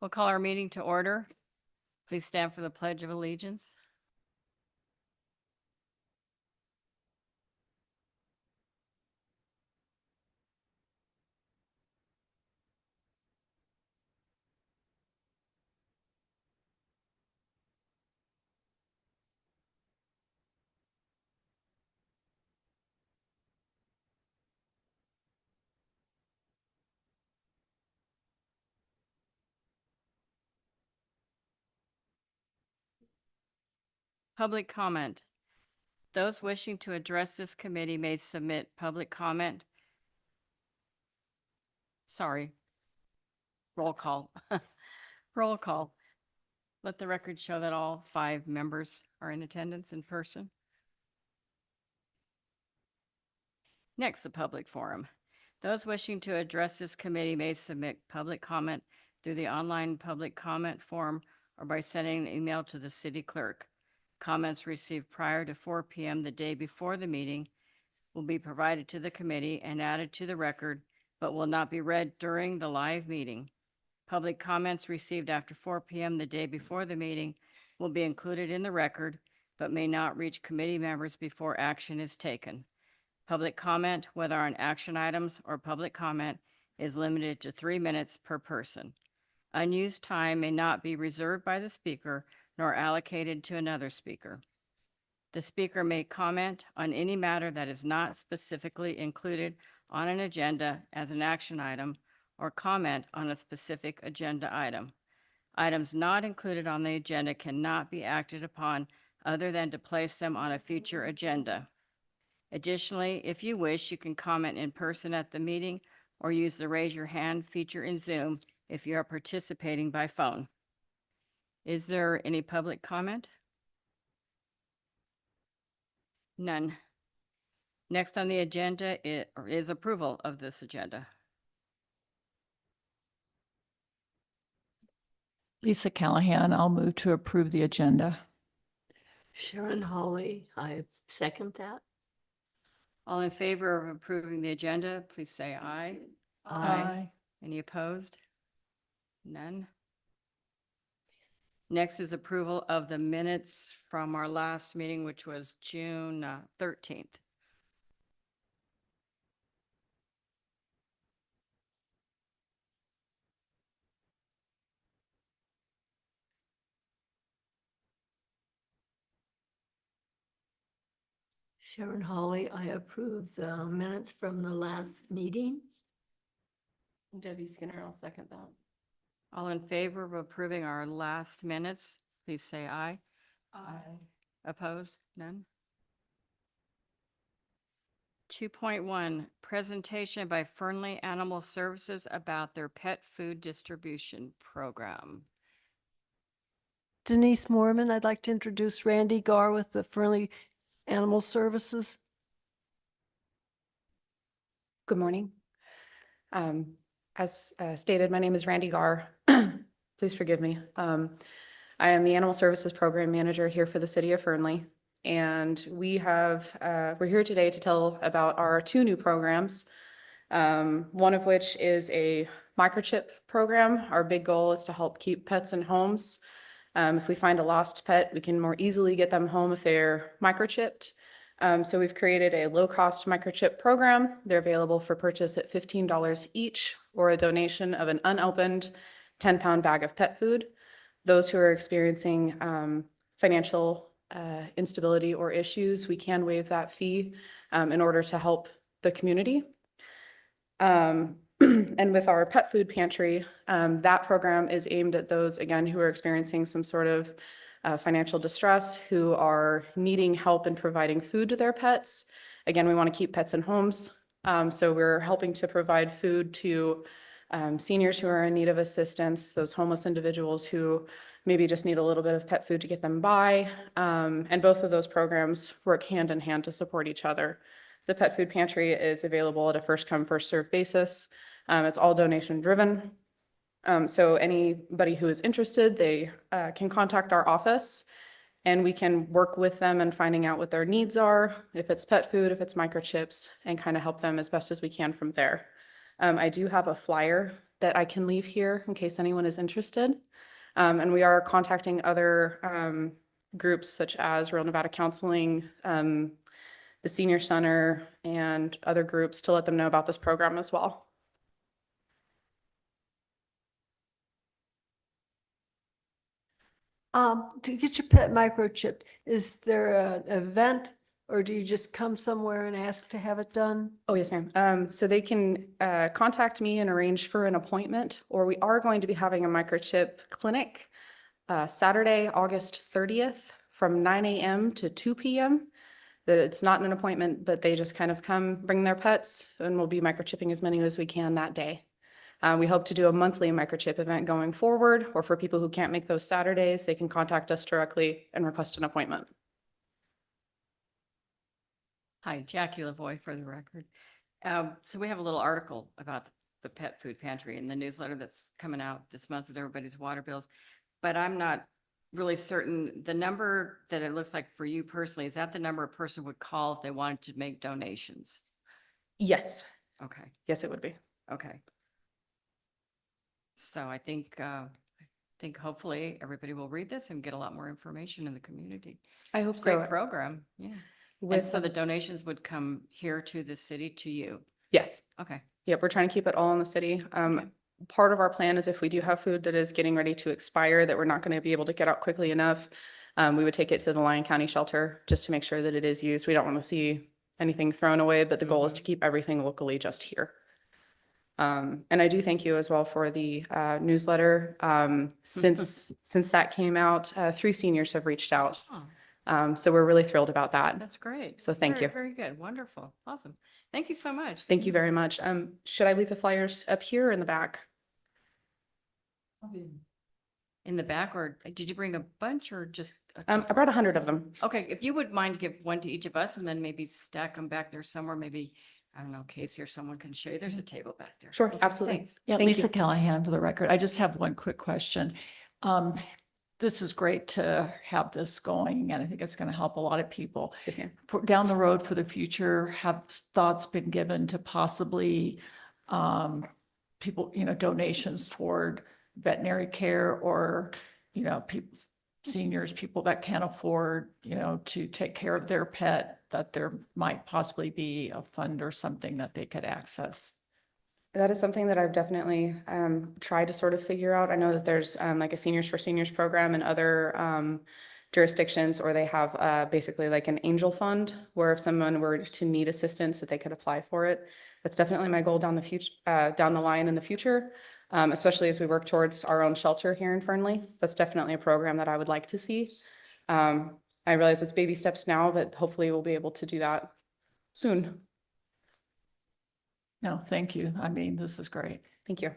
We'll call our meeting to order. Please stand for the Pledge of Allegiance. Public comment. Those wishing to address this committee may submit public comment. Sorry. Roll call. Roll call. Let the record show that all 5 members are in attendance in person. Next, the public forum. Those wishing to address this committee may submit public comment through the online public comment form or by sending an email to the city clerk. Comments received prior to 4 p.m. the day before the meeting will be provided to the committee and added to the record, but will not be read during the live meeting. Public comments received after 4 p.m. the day before the meeting will be included in the record, but may not reach committee members before action is taken. Public comment, whether on action items or public comment, is limited to 3 minutes per person. Unused time may not be reserved by the speaker nor allocated to another speaker. The speaker may comment on any matter that is not specifically included on an agenda as an action item or comment on a specific agenda item. Items not included on the agenda cannot be acted upon other than to place them on a future agenda. Additionally, if you wish, you can comment in person at the meeting or use the raise your hand feature in Zoom if you are participating by phone. Is there any public comment? None. Next on the agenda is approval of this agenda. Lisa Callahan, I'll move to approve the agenda. Sharon Hawley, I second that. All in favor of approving the agenda, please say aye. Any opposed? None. Next is approval of the minutes from our last meeting, which was June 13th. Sharon Hawley, I approve the minutes from the last meeting. Debbie Skinner, I'll second that. All in favor of approving our last minutes, please say aye. Aye. Opposed? None. 2.1, presentation by Fernley Animal Services about their pet food distribution program. Denise Mormon, I'd like to introduce Randy Garr with the Fernley Animal Services. Good morning. As stated, my name is Randy Garr. Please forgive me. I am the Animal Services Program Manager here for the City of Fernley. And we're here today to tell about our 2 new programs. One of which is a microchip program. Our big goal is to help keep pets in homes. If we find a lost pet, we can more easily get them home if they're microchipped. So we've created a low-cost microchip program. They're available for purchase at $15 each or a donation of an unopened 10-pound bag of pet food. Those who are experiencing financial instability or issues, we can waive that fee in order to help the community. And with our pet food pantry, that program is aimed at those, again, who are experiencing some sort of financial distress, who are needing help in providing food to their pets. Again, we want to keep pets in homes. So we're helping to provide food to seniors who are in need of assistance, those homeless individuals who maybe just need a little bit of pet food to get them by. And both of those programs work hand in hand to support each other. The pet food pantry is available at a first come, first served basis. It's all donation driven. So anybody who is interested, they can contact our office and we can work with them in finding out what their needs are, if it's pet food, if it's microchips, and kind of help them as best as we can from there. I do have a flyer that I can leave here in case anyone is interested. And we are contacting other groups such as Real Nevada Counseling, the Senior Center, and other groups to let them know about this program as well. To get your pet microchipped, is there an event or do you just come somewhere and ask to have it done? Oh, yes, ma'am. So they can contact me and arrange for an appointment, or we are going to be having a microchip clinic Saturday, August 30th from 9 a.m. to 2 p.m. That it's not an appointment, but they just kind of come, bring their pets, and we'll be microchipping as many as we can that day. We hope to do a monthly microchip event going forward, or for people who can't make those Saturdays, they can contact us directly and request an appointment. Hi, Jackie Lavoy for the record. So we have a little article about the pet food pantry in the newsletter that's coming out this month with everybody's water bills. But I'm not really certain, the number that it looks like for you personally, is that the number a person would call if they wanted to make donations? Yes, Okay, yes, it would be. okay. So I think hopefully everybody will read this and get a lot more information in the community. I hope It's a great so. program, yeah. And With so the donations would come here to the city, to you. yes. Okay, Yep, we're trying to keep it all in the city. Okay. Part of our plan is if we do have food that is getting ready to expire, that we're not going to be able to get out quickly enough, we would take it to the Lyon County shelter just to make sure that it is used. We don't want to see anything thrown away, but the goal is to keep everything locally just here. And I do thank you as well for the newsletter. Since that came out, 3 seniors have reached out. Oh, So we're really thrilled about that. that's great. So thank Very, you. Very good, wonderful, awesome. Thank you so much. Thank you very much. Should I leave the flyers up here or in the back? In the back, or did you bring a bunch or just? I brought 100 of them. Okay, if you would mind, give one to each of us and then maybe stack them back there somewhere, maybe, I don't know, Casey or someone can show you. There's a table back there. Sure, Okay, absolutely. thanks. Yeah, Thank Lisa you. Callahan for the record. I just have one quick question. This is great to have this going, and I think it's going to help a lot of people. Yes, ma'am. Down the road for the future, have thoughts been given to possibly people, donations toward veterinary care or, people, seniors, people that can't afford, to take care of their pet, that there might possibly be a fund or something that they could access? That is something that I've definitely tried to sort of figure out. I know that there's like a Seniors for Seniors program in other jurisdictions, or they have basically like an angel fund where if someone were to need assistance that they could apply for it. That's definitely my goal down the line in the future, especially as we work towards our own shelter here in Fernley. That's definitely a program that I would like to see. I realize it's baby steps now, but hopefully we'll be able to do that soon. No, thank you. I mean, this is great. Thank you.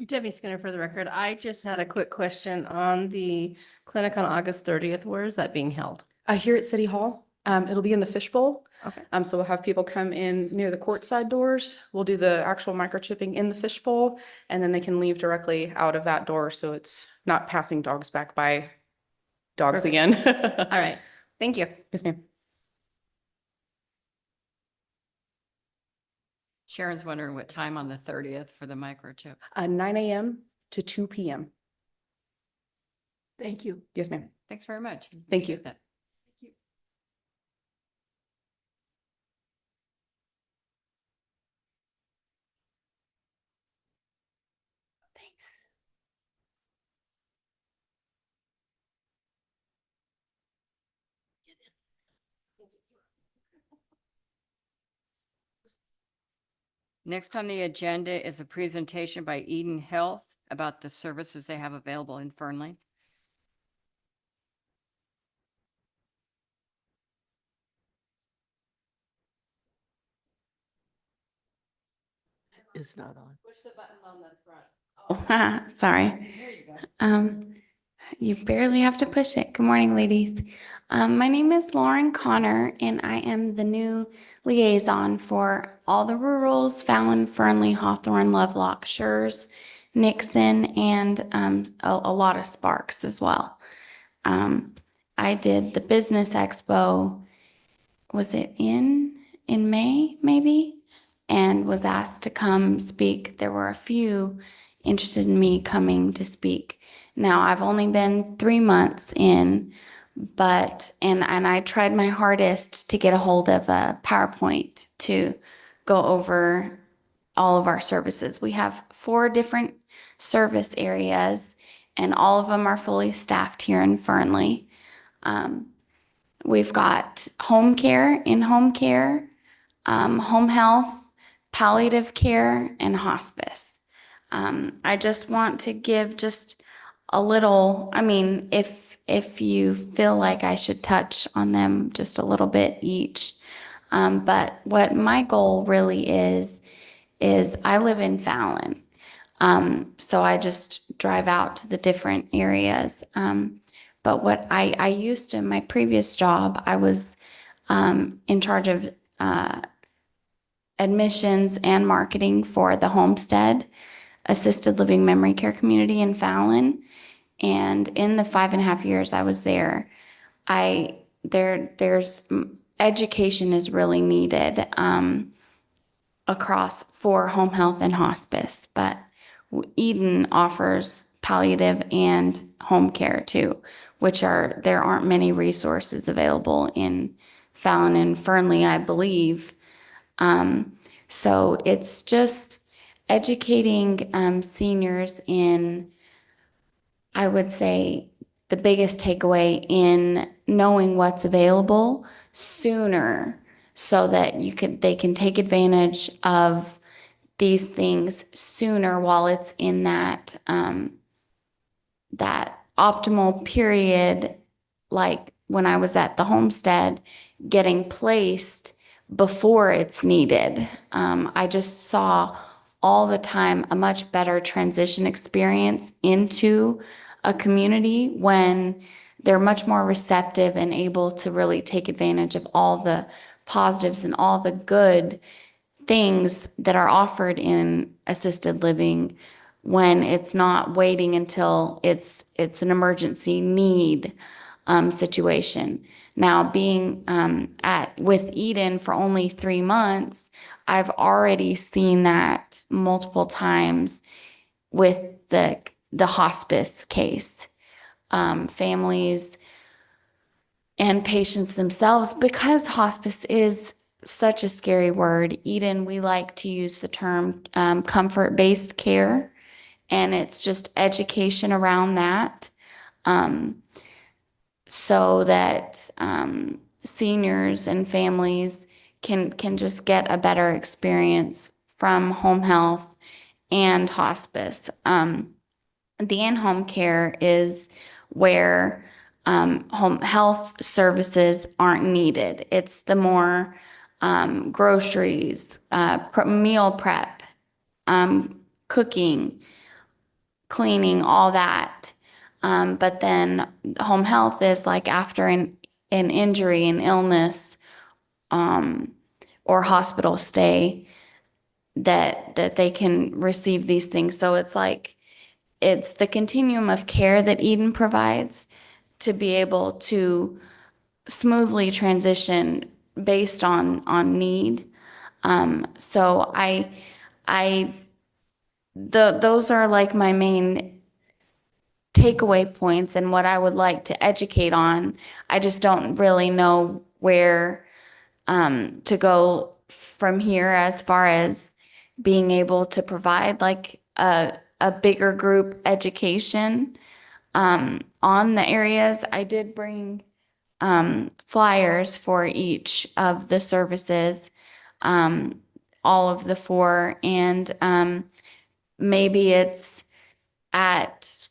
Debbie Skinner for the record. I just had a quick question on the clinic on August 30th. Where is that being held? Here at City Hall, it'll be in the fishbowl. Okay. So we'll have people come in near the courtside doors. We'll do the actual microchipping in the fishbowl, and then they can leave directly out of that door. So it's not passing dogs back by dogs Perfect. again. All right. Thank you. Yes, ma'am. Sharon's wondering what time on the 30th for the microchip. 9 a.m. to 2 p.m. Thank you. Yes, ma'am. Thanks very much. Thank you. Appreciate that. Next on the agenda is a presentation by Eden Health about the services they have available in Fernley. It's not on. Push the button on the front. Oh, sorry. You barely have to push it. Good morning, ladies. My name is Lauren Connor, and I am the new liaison for all the rurals, Fallon, Fernley, Hawthorne, Lovelock, Schurz, Nixon, and a lot of Sparks as well. I did the business expo. Was it in May, maybe? and was asked to come speak. There were a few interested in me coming to speak. Now, I've only been 3 months in, and I tried my hardest to get a hold of a PowerPoint to go over all of our services. We have 4 different service areas, and all of them are fully staffed here in Fernley. We've got home care, in-home care, home health, palliative care, and hospice. I just want to give just a little, I mean, if you feel like I should touch on them just a little bit each. But what my goal really is I live in Fallon. So I just drive out to the different areas. But what I used to, in my previous job, I was in charge of admissions and marketing for the Homestead Assisted Living Memory Care Community in Fallon. And in the 5.5 years I was there, there's education is really needed across for home health and hospice, but Eden offers palliative and home care too, there aren't many resources available in Fallon and Fernley, I believe. So it's just educating seniors in, I would say, the biggest takeaway in knowing what's available sooner so that they can take advantage of these things sooner while it's in that that optimal period, like when I was at the homestead, getting placed before it's needed. I just saw all the time a much better transition experience into a community when they're much more receptive and able to really take advantage of all the positives and all the good things that are offered in assisted living when it's not waiting until it's an emergency need situation. Now, being with Eden for only 3 months, I've already seen that multiple times with the hospice case. Families and patients themselves, because hospice is such a scary word. Eden, we like to use the term comfort-based care, and it's just education around that, so that seniors and families can just get a better experience from home health and hospice. The in-home care is where home health services aren't needed. It's the more groceries, meal prep, cooking, cleaning, all that. But then home health is like after an injury, an illness, or hospital stay that they can receive these things. So it's like, it's the continuum of care that Eden provides to be able to smoothly transition based on need. So those are like my main takeaway points and what I would like to educate on. I just don't really know where to go from here as far as being able to provide like a bigger group education on the areas. I did bring flyers for each of the services, all of the 4, and maybe it's at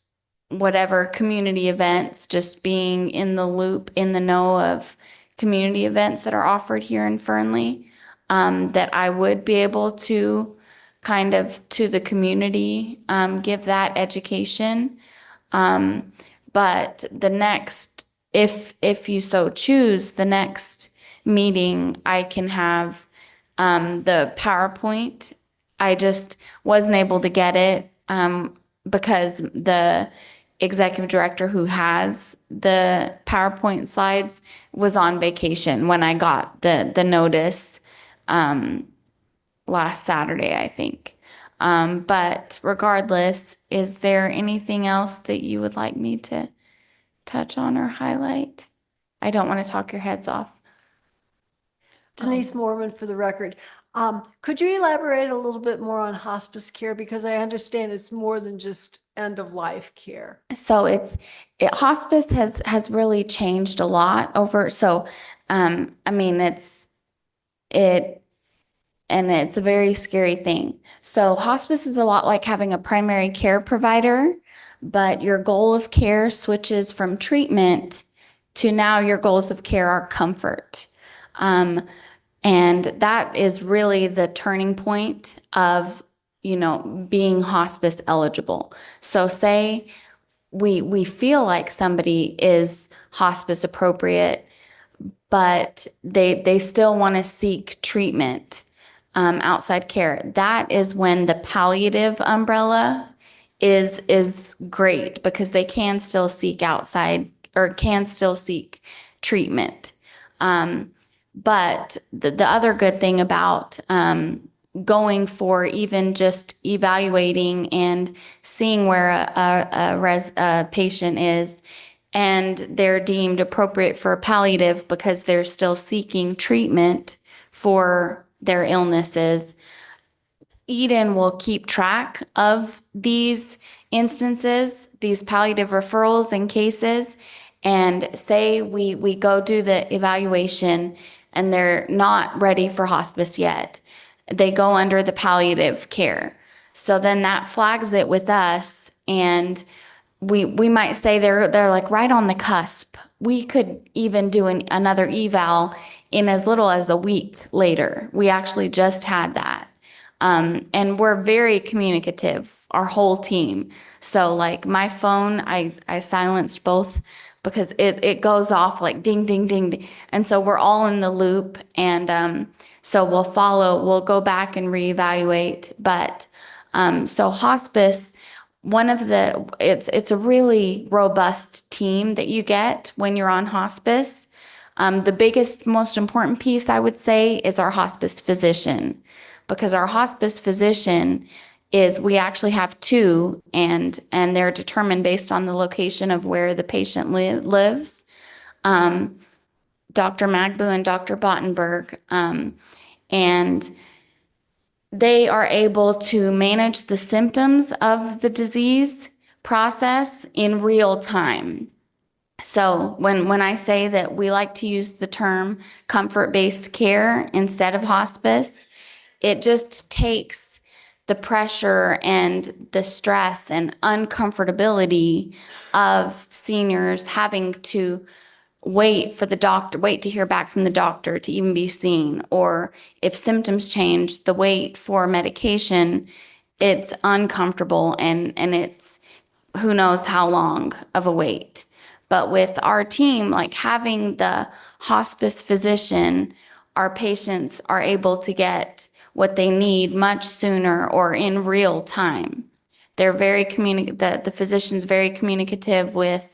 whatever community events, just being in the loop, in the know of community events that are offered here in Fernley, that I would be able to kind of to the community, give that education. But the next, if you so choose, the next meeting, I can have the PowerPoint. I just wasn't able to get it because the executive director who has the PowerPoint slides was on vacation when I got the notice last Saturday, I think. But regardless, is there anything else that you would like me to touch on or highlight? I don't want to talk your heads off. Denise Mormon for the record. Could you elaborate a little bit more on hospice care? Because I understand it's more than just end of life care. So hospice has really changed a lot over. So, I mean, it and it's a very scary thing. So hospice is a lot like having a primary care provider, but your goal of care switches from treatment to now your goals of care are comfort. And that is really the turning point of, being hospice eligible. So say we feel like somebody is hospice appropriate, but they still want to seek treatment, outside care. That is when the palliative umbrella is great because they can still seek outside or can still seek treatment. But the other good thing about going for even just evaluating and seeing where a patient is and they're deemed appropriate for palliative because they're still seeking treatment for their illnesses. Eden will keep track of these instances, these palliative referrals and cases, and say we go do the evaluation and they're not ready for hospice yet. They go under the palliative care. So then that flags it with us, and we might say they're like right on the cusp. We could even do another eval in as little as a week later. We actually just had that. And we're very communicative, our whole team. So like my phone, I silenced both because it goes off like ding, ding, ding, ding. And so we're all in the loop. And so we'll go back and reevaluate. But so hospice, it's a really robust team that you get when you're on hospice. The biggest, most important piece I would say is our hospice physician, because our hospice physician we actually have two, and they're determined based on the location of where the patient lives. Dr. Magbu and Dr. Bottenberg, and they are able to manage the symptoms of the disease process in real time. So when I say that we like to use the term comfort-based care instead of hospice, it just takes the pressure and the stress and uncomfortability of seniors having to wait to hear back from the doctor to even be seen. Or if symptoms change, the wait for medication, it's uncomfortable and it's who knows how long of a wait. But with our team, like having the hospice physician, our patients are able to get what they need much sooner or in real time. They're the physician's very communicative with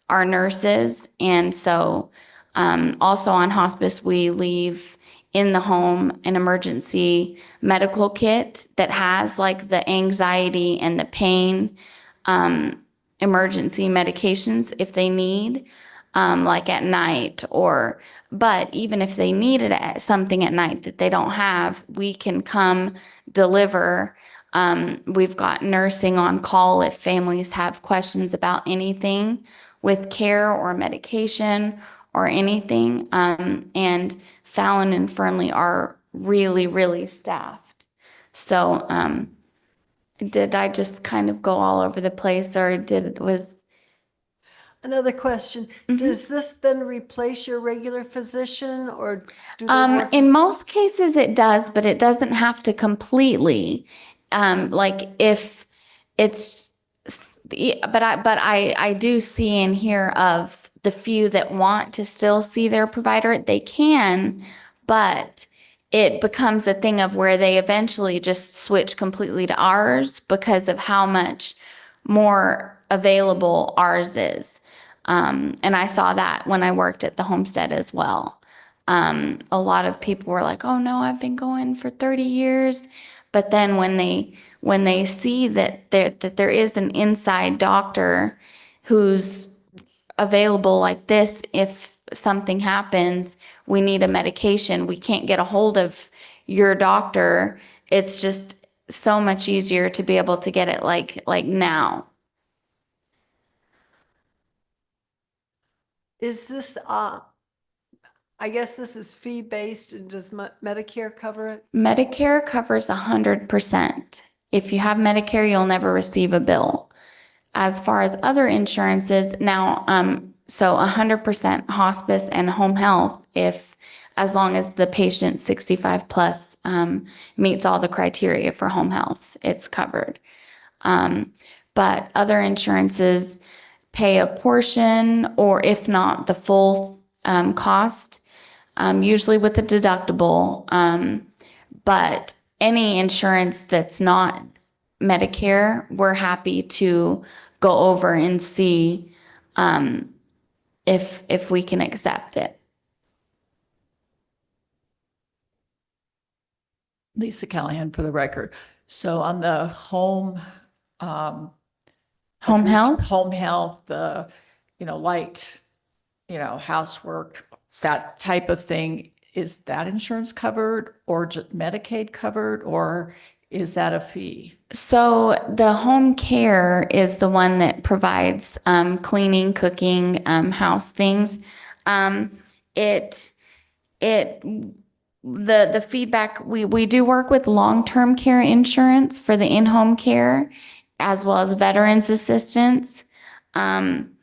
our nurses. And so also on hospice, we leave in the home an emergency medical kit that has like the anxiety and the pain emergency medications if they need, like at night but even if they needed something at night that they don't have, we can come deliver. We've got nursing on call if families have questions about anything with care or medication or anything. And Fallon and Fernley are really, really staffed. So, did I just kind of go all over the place, or was Another question, Mhm. does this then replace your regular physician or do they work? In most cases it does, but it doesn't have to completely. Like if it's, but I do see and hear of the few that want to still see their provider. They can, but it becomes a thing of where they eventually just switch completely to ours because of how much more available ours is. And I saw that when I worked at the homestead as well. A lot of people were like, oh no, I've been going for 30 years. But then when they see that there is an inside doctor who's available like this, if something happens, we need a medication, we can't get a hold of your doctor, it's just so much easier to be able to get it like now. Is this, I guess this is fee-based, and does Medicare cover it? Medicare covers 100%. If you have Medicare, you'll never receive a bill. As far as other insurances, now, so 100% hospice and home health, if, as long as the patient 65 plus, meets all the criteria for home health, it's covered. But other insurances pay a portion, or if not the full, cost, usually with a deductible. But any insurance that's not Medicare, we're happy to go over and see if we can accept it. Lisa Callahan for the record. So on the home, Home health? home health, the, light, housework, that type of thing, is that insurance covered or just Medicaid covered, or is that a fee? So the home care is the one that provides cleaning, cooking, house things. It the feedback, we do work with long-term care insurance for the in-home care, as well as veterans assistance. And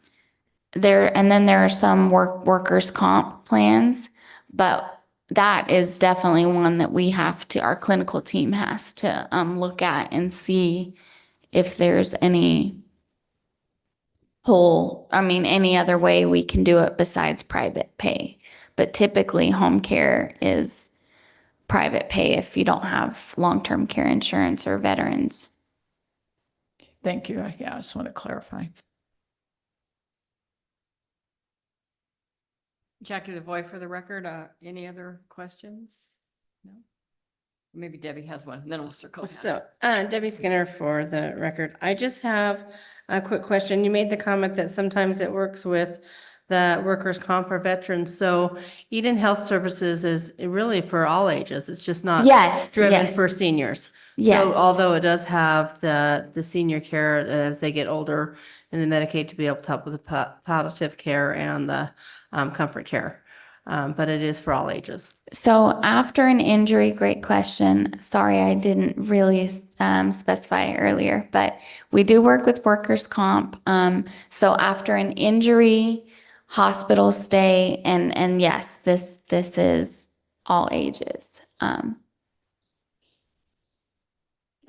then there are some workers' comp plans, but that is definitely one that we have to, our clinical team has to look at and see if there's any any other way we can do it besides private pay. But typically home care is private pay if you don't have long-term care insurance or veterans. Thank you. Yeah, I just want to clarify. Jackie LaVoy for the record. Any other questions? No? Maybe Debbie has one, then we'll circle back. So, Debbie Skinner for the record. I just have a quick question. You made the comment that sometimes it works with the workers' comp for veterans. So Eden Health Services is really for all ages. It's just not Yes, driven yes. for seniors. Yes. So although it does have the senior care as they get older and the Medicaid to be able to help with the palliative care and the comfort care. But it is for all ages. So after an injury, great question. Sorry, I didn't really specify earlier, but we do work with workers' comp. So after an injury, hospital stay, and yes, this is all ages.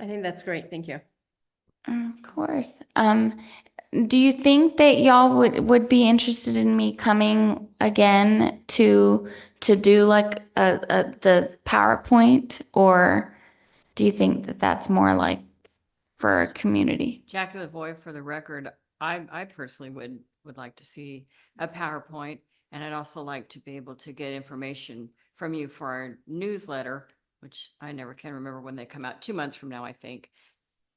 I think that's great. Thank you. Of course. Do you think that y'all would be interested in me coming again to do like the PowerPoint, or do you think that that's more like for a community? Jackie LaVoy for the record. I personally would like to see a PowerPoint, and I'd also like to be able to get information from you for our newsletter, which I never can remember when they come out, 2 months from now, I think.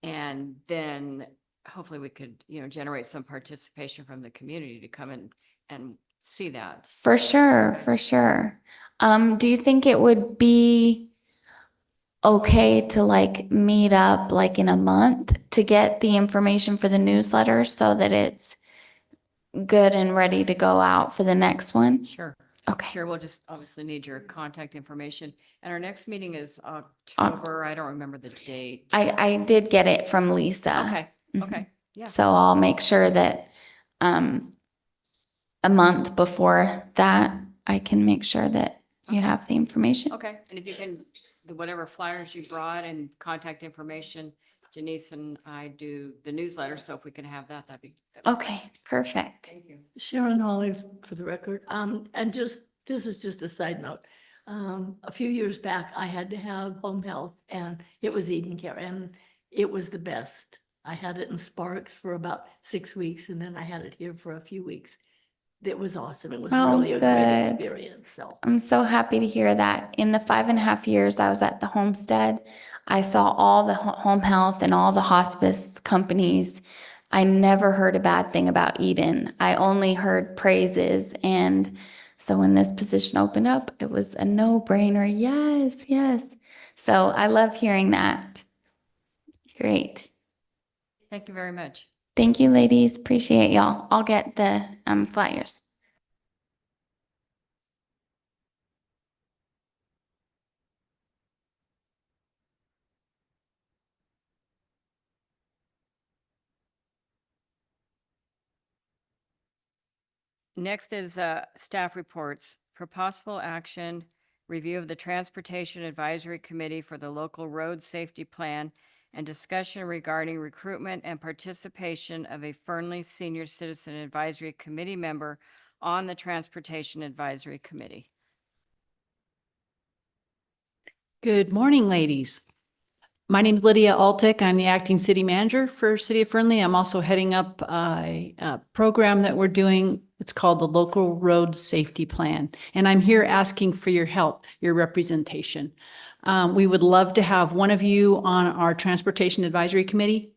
And then hopefully we could, generate some participation from the community to come in and see that. For sure, for sure. Do you think it would be okay to like meet up like in a month to get the information for the newsletter so that it's good and ready to go out for the next one? Sure. Okay. Sure, we'll just obviously need your contact information. And our next meeting is October. I don't remember the date. I did get it from Lisa. Okay, Mhm. okay, yeah. So I'll make sure that a month before that, I can make sure that you have the information. Okay, and if you can, whatever flyers you brought and contact information, Denise and I do the newsletter, so if we can have that, that'd be. Okay, perfect. Thank you. Sharon Hawley for the record. And this is just a side note. A few years back, I had to have home health and it was Eden Care and it was the best. I had it in Sparks for about 6 weeks and then I had it here for a few weeks. It was awesome. It was Oh, really a great good. experience, so. I'm so happy to hear that. In the 5.5 years I was at the homestead, I saw all the home health and all the hospice companies. I never heard a bad thing about Eden. I only heard praises. And so when this position opened up, it was a no-brainer. Yes, yes. So I love hearing that. Great. Thank you very much. Thank you, ladies. Appreciate y'all. I'll get the flyers. Next is staff reports. For possible action, review of the Transportation Advisory Committee for the local road safety plan and discussion regarding recruitment and participation of a Fernley Senior Citizen Advisory Committee member on the Transportation Advisory Committee. Good morning, ladies. My name's Lydia Altick. I'm the acting city manager for City of Fernley. I'm also heading up a program that we're doing. It's called the Local Road Safety Plan. And I'm here asking for your help, your representation. We would love to have one of you on our Transportation Advisory Committee.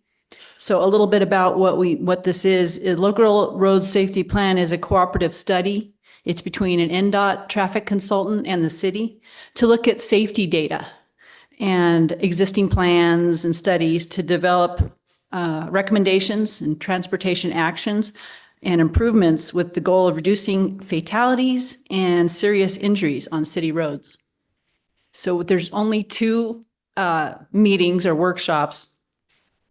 So a little bit about what this is. A Local Road Safety Plan is a cooperative study. It's between an NDOT traffic consultant and the city to look at safety data and existing plans and studies to develop recommendations and transportation actions and improvements with the goal of reducing fatalities and serious injuries on city roads. So there's only two meetings or workshops.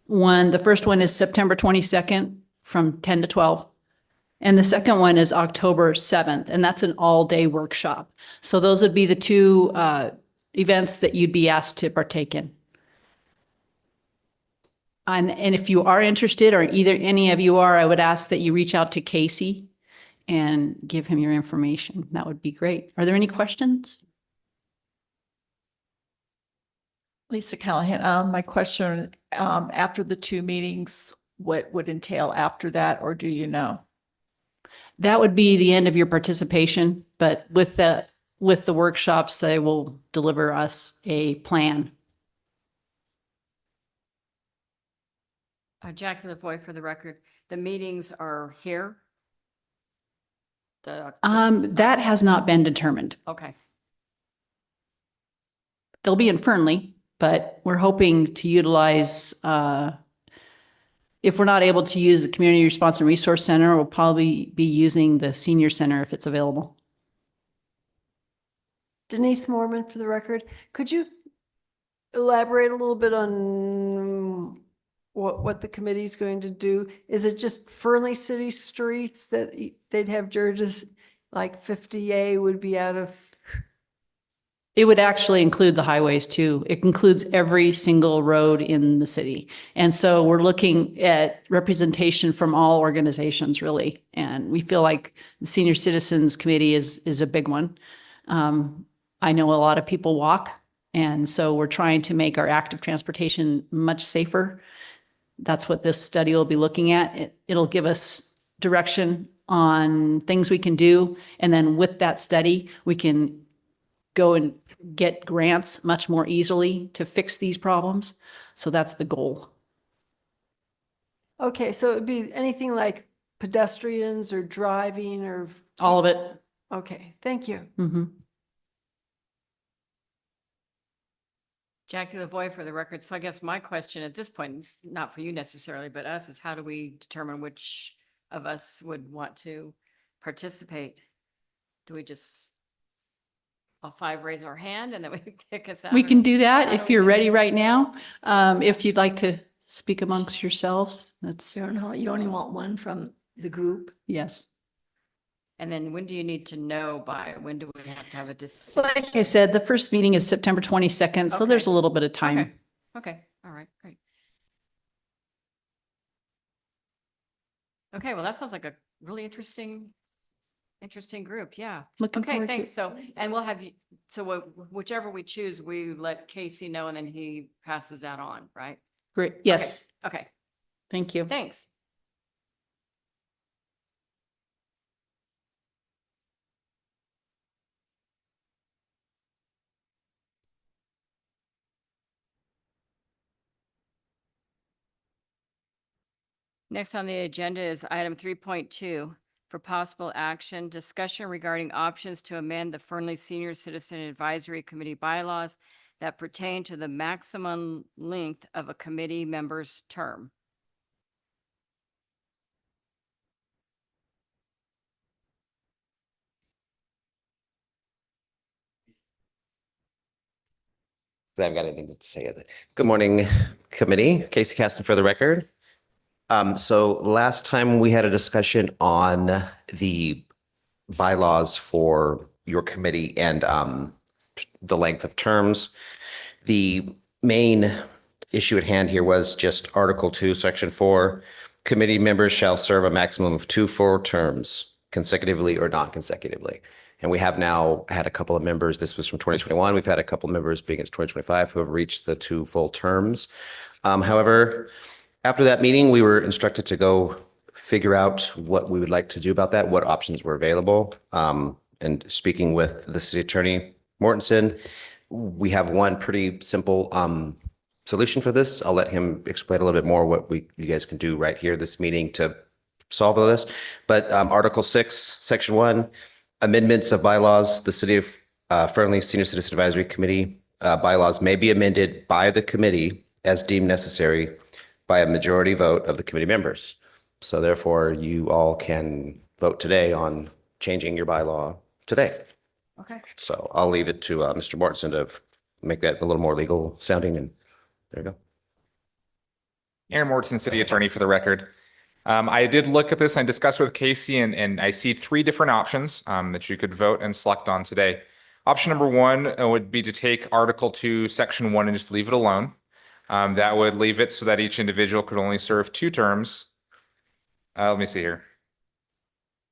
The first one is September 22nd from 10 to 12. And the second one is October 7th, and that's an all-day workshop. So those would be the two events that you'd be asked to partake in. And if you are interested, or any of you are, I would ask that you reach out to Casey and give him your information. That would be great. Are there any questions? Lisa Callahan, my question, after the two meetings, what would entail after that, or do you know? That would be the end of your participation, but with the workshops, they will deliver us a plan. Jackie Lavoy, for the record, the meetings are here? That has not been determined. Okay. They'll be in Fernley, but we're hoping to utilize, if we're not able to use the Community Response and Resource Center, we'll probably be using the Senior Center if it's available. Denise Mormon for the record. Could you elaborate a little bit on what the committee is going to do? Is it just Fernley City streets that they'd have George's, like 50A would be out of? It would actually include the highways too. It includes every single road in the city. And so we're looking at representation from all organizations really. And we feel like the Senior Citizens Committee is a big one. I know a lot of people walk, and so we're trying to make our active transportation much safer. That's what this study will be looking at. It'll give us direction on things we can do. And then with that study, we can go and get grants much more easily to fix these problems. So that's the goal. Okay, so it'd be anything like pedestrians or driving or? All of it. Okay, thank you. Mm-hmm. Jackie Lavoy, for the record. So I guess my question at this point, not for you necessarily, but us, is how do we determine which of us would want to participate? Do we just all five raise our hand and then we kick us out? We can do that How if do you're we- ready right now. If you'd like to speak amongst yourselves, that's, You only want one from the group? yes. And then when do you need to know by? When do we have to have a decision? Like I said, the first meeting is September 22nd, so there's a Okay. little bit of time. Okay. Okay, all right, great. Okay, well, that sounds like a really interesting group, yeah. Looking Okay, forward to thanks. it. So, and we'll have you, so whichever we choose, we let Casey know and then he passes that on, right? Great. Yes. Okay, Thank you. thanks. Next on the agenda is item 3.2 for possible action, discussion regarding options to amend the Fernley Senior Citizen Advisory Committee bylaws that pertain to the maximum length of a committee member's term. I haven't got anything to say. Good morning, committee. Casey Caston for the record. So last time we had a discussion on the bylaws for your committee and the length of terms. The main issue at hand here was just Article 2, Section 4. Committee members shall serve a maximum of 2 full terms consecutively or non-consecutively. And we have now had a couple of members, this was from 2021, we've had a couple of members being it's 2025 who have reached the 2 full terms. However, after that meeting, we were instructed to go figure out what we would like to do about that, what options were available. And speaking with the city attorney, Mortensen, we have one pretty simple solution for this. I'll let him explain a little bit more what you guys can do right here this meeting to solve all this. But Article 6, Section 1, amendments of bylaws, the City of Fernley Senior Citizen Advisory Committee bylaws may be amended by the committee as deemed necessary by a majority vote of the committee members. So therefore, you all can vote today on changing your bylaw today. Okay. So I'll leave it to Mr. Mortensen to make that a little more legal sounding, and there you go. Aaron Mortensen, City Attorney for the record. I did look at this and discuss with Casey, and I see 3 different options that you could vote and select on today. Option number 1 would be to take Article 2, Section 1 and just leave it alone. That would leave it so that each individual could only serve 2 terms. Let me see here.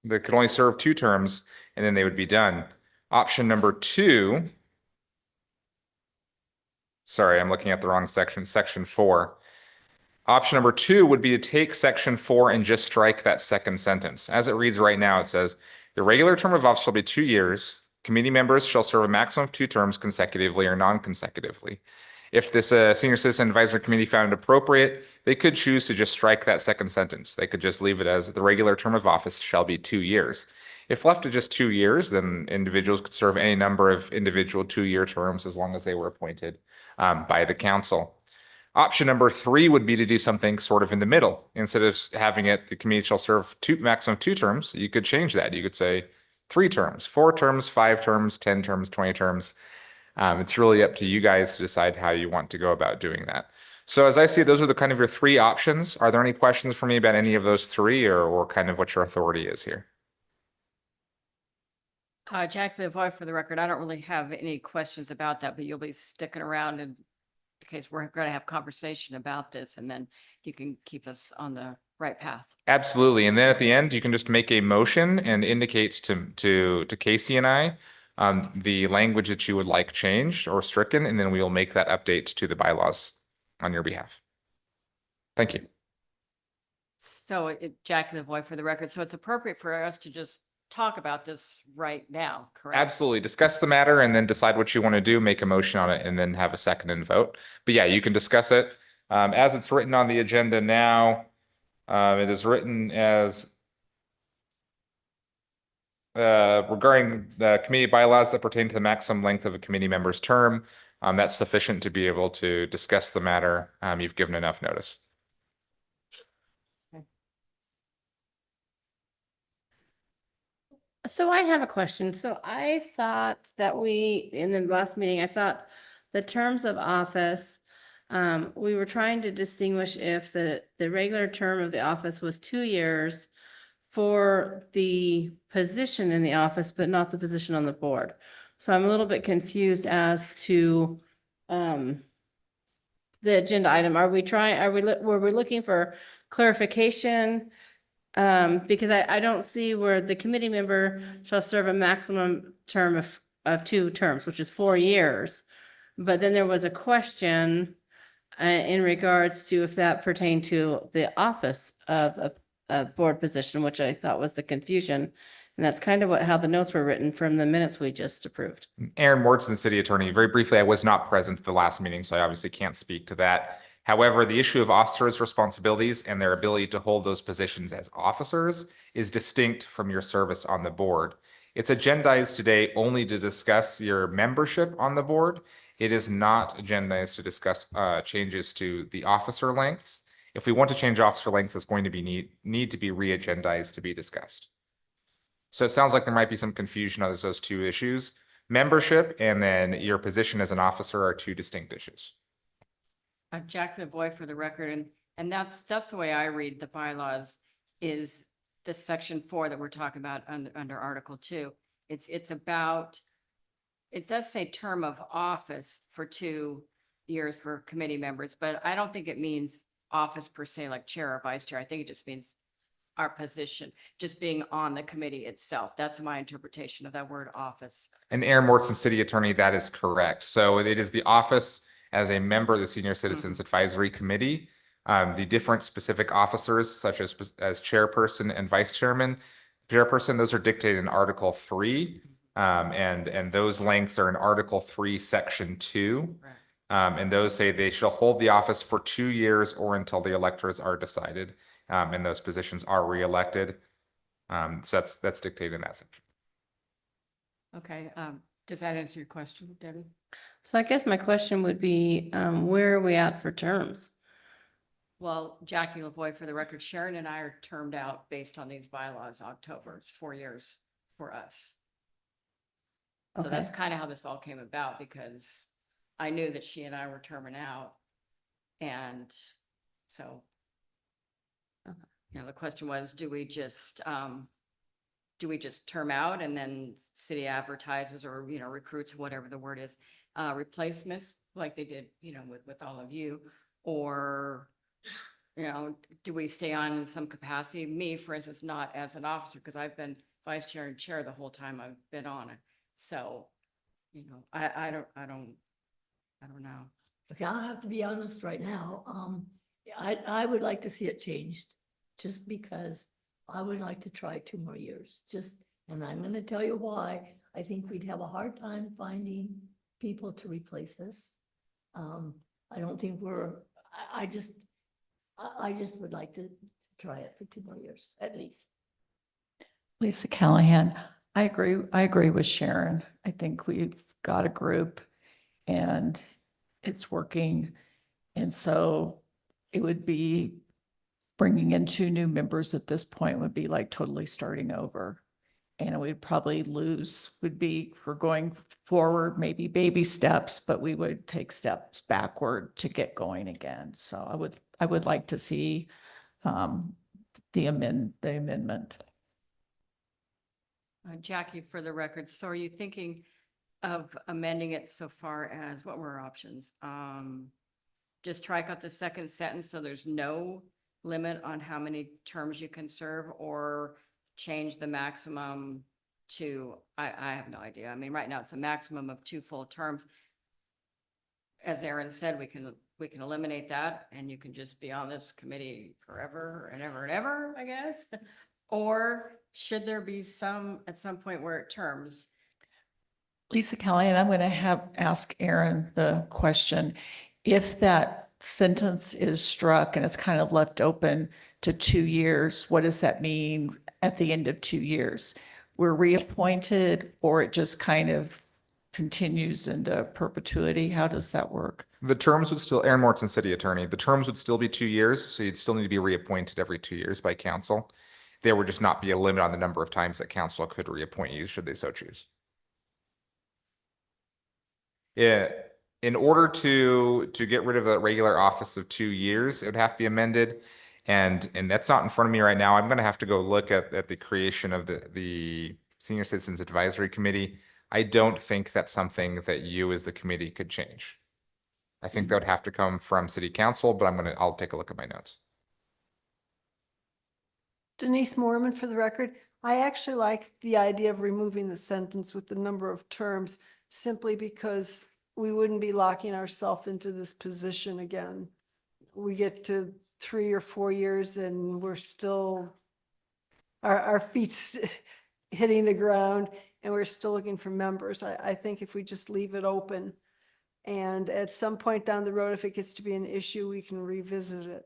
They could only serve 2 terms and then they would be done. Option number 2. Sorry, I'm looking at the wrong section, Section 4. Option number 2 would be to take Section 4 and just strike that second sentence. As it reads right now, it says, the regular term of office shall be 2 years. Committee members shall serve a maximum of 2 terms consecutively or non-consecutively. If this Senior Citizen Advisory Committee found it appropriate, they could choose to just strike that second sentence. They could just leave it as the regular term of office shall be 2 years. If left to just 2 years, then individuals could serve any number of individual 2-year terms as long as they were appointed by the council. Option number 3 would be to do something sort of in the middle. Instead of having it, the committee shall serve maximum 2 terms, you could change that. You could say 3 terms, 4 terms, 5 terms, 10 terms, 20 terms. It's really up to you guys to decide how you want to go about doing that. So as I see it, those are the kind of your 3 options. Are there any questions for me about any of those 3 or kind of what your authority is here? Jack Lavoie, for the record, I don't really have any questions about that, but you'll be sticking around in case we're going to have conversation about this, and then you can keep us on the right path. Absolutely. And then at the end, you can just make a motion and indicate to Casey and I the language that you would like changed or stricken, and then we will make that update to the bylaws on your behalf. Thank you. So Jack Lavoie, for the record, so it's appropriate for us to just talk about this right now, correct? Absolutely. Discuss the matter and then decide what you want to do, make a motion on it, and then have a second and vote. But yeah, you can discuss it. As it's written on the agenda now, it is written as regarding the committee bylaws that pertain to the maximum length of a committee member's term. That's sufficient to be able to discuss the matter. You've given enough notice. So I have a question. So I thought that in the last meeting, I thought the terms of office, we were trying to distinguish if the regular term of the office was 2 years for the position in the office, but not the position on the board. So I'm a little bit confused as to the agenda item. Were we looking for clarification? Because I don't see where the committee member shall serve a maximum term of 2 terms, which is 4 years. But then there was a question in regards to if that pertained to the office of a board position, which I thought was the confusion. And that's kind of how the notes were written from the minutes we just approved. Aaron Mortensen, City Attorney. Very briefly, I was not present at the last meeting, so I obviously can't speak to that. However, the issue of officers' responsibilities and their ability to hold those positions as officers is distinct from your service on the board. It's agendized today only to discuss your membership on the board. It is not agendized to discuss changes to the officer lengths. If we want to change officer lengths, it's going to be need to be re-agendized to be discussed. So it sounds like there might be some confusion on those two issues. Membership and then your position as an officer are two distinct issues. Jack Lavoy for the record, and that's the way I read the bylaws, is the section 4 that we're talking about under Article 2. It's about, it does say term of office for 2 years for committee members, but I don't think it means office per se, like chair or vice chair. I think it just means our position, just being on the committee itself. That's my interpretation of that word office. And Aaron Mortson, City Attorney, that is correct. So it is the office as a member of the Senior Citizens Advisory Committee. The different specific officers, such as chairperson and vice chairman, those are dictated in Article 3. And those lengths are in Article 3, Section 2. Right. And those say they shall hold the office for 2 years or until the electors are decided. And those positions are reelected. So that's dictated in that section. Okay, does that answer your question, Debbie? So I guess my question would be, where are we at for terms? Well, Jackie Lavoy for the record, Sharon and I are termed out based on these bylaws, October. It's 4 years for us. So that's Okay. kind of how this all came about, because I knew that she and I were terming out. And so, the question was, do we just term out and then city advertises or, recruits, whatever the word is, replacements like they did, with all of you? Or, do we stay on in some capacity? Me, for instance, not as an officer, because I've been vice chair and chair the whole time I've been on it. So, I don't know. Okay, I'll have to be honest right now. I would like to see it changed, just because I would like to try 2 more years, and I'm gonna tell you why. I think we'd have a hard time finding people to replace us. I don't think I just would like to try it for 2 more years, at least. Lisa Callahan, I agree with Sharon. I think we've got a group and it's working. And so it would be bringing in 2 new members at this point would be like totally starting over. And we'd probably we're going forward, maybe baby steps, but we would take steps backward to get going again. So I would like to see the amendment. Jackie, for the record, so are you thinking of amending it so far as, what were our options? Just strike out the second sentence so there's no limit on how many terms you can serve, or change the maximum to, I have no idea. I mean, right now it's a maximum of 2 full terms. As Aaron said, we can eliminate that and you can just be on this committee forever and ever and ever, I guess. Or should there be at some point where it terms? Lisa Callahan, I'm going to ask Aaron the question. If that sentence is struck and it's kind of left open to 2 years, what does that mean at the end of 2 years? We're reappointed, or it just kind of continues into perpetuity? How does that work? The terms would still, Aaron Mortson, City Attorney, the terms would still be 2 years, so you'd still need to be reappointed every 2 years by council. There would just not be a limit on the number of times that council could reappoint you, should they so choose. Yeah, in order to get rid of the regular office of 2 years, it would have to be amended. And that's not in front of me right now. I'm going to have to go look at the creation of the Senior Citizens Advisory Committee. I don't think that's something that you as the committee could change. I think that would have to come from City Council, but I'll take a look at my notes. Denise Mormon for the record. I actually like the idea of removing the sentence with the number of terms, simply because we wouldn't be locking ourselves into this position again. We get to 3 or 4 years and we're still, our feet's hitting the ground and we're still looking for members. I think if we just leave it open, And at some point down the road, if it gets to be an issue, we can revisit it.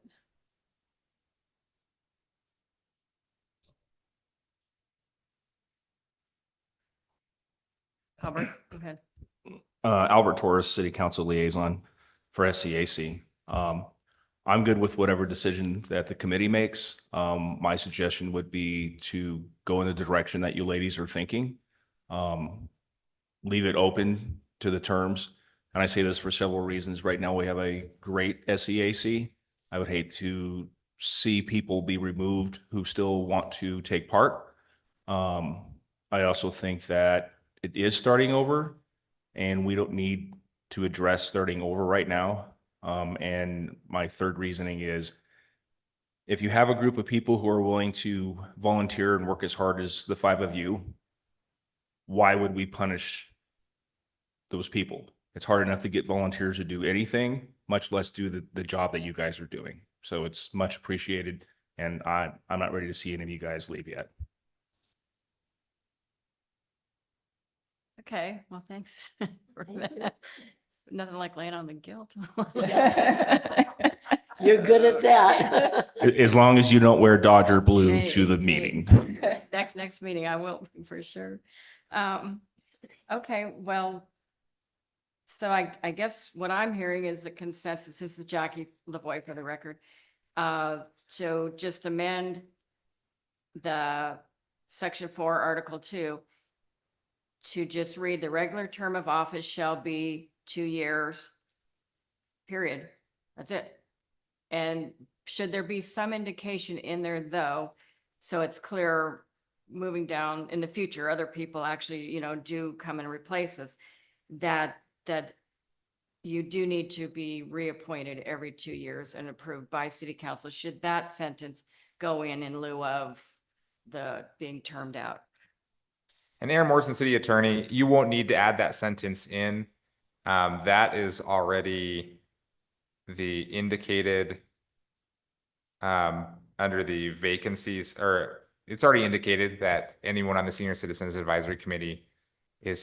Albert, go ahead. Albert Torres, City Council Liaison for SCAC. I'm good with whatever decision that the committee makes. My suggestion would be to go in the direction that you ladies are thinking. Leave it open to the terms. And I say this for several reasons. Right now, we have a great SCAC. I would hate to see people be removed who still want to take part. I also think that it is starting over, and we don't need to address starting over right now. And my third reasoning is, if you have a group of people who are willing to volunteer and work as hard as the 5 of you, why would we punish those people? It's hard enough to get volunteers to do anything, much less do the job that you guys are doing. So it's much appreciated, and I'm not ready to see any of you guys leave yet. Okay, well, thanks. for Thank you. that. Nothing like laying on the guilt. You're good at that. As long as you don't wear Dodger blue Hey, to the hey. meeting. Next meeting, I will for sure. Okay, well, so I guess what I'm hearing is the consensus, this is Jackie Lavoy for the record. So just amend the section 4, article 2 to just read the regular term of office shall be 2 years, period. That's it. And should there be some indication in there though, so it's clear moving down in the future, other people actually, do come and replace us, that you do need to be reappointed every 2 years and approved by city council. Should that sentence go in lieu of the being termed out? And Aaron Morrison, city attorney, you won't need to add that sentence in. That is already the indicated under the vacancies, or it's already indicated that anyone on the Senior Citizens Advisory Committee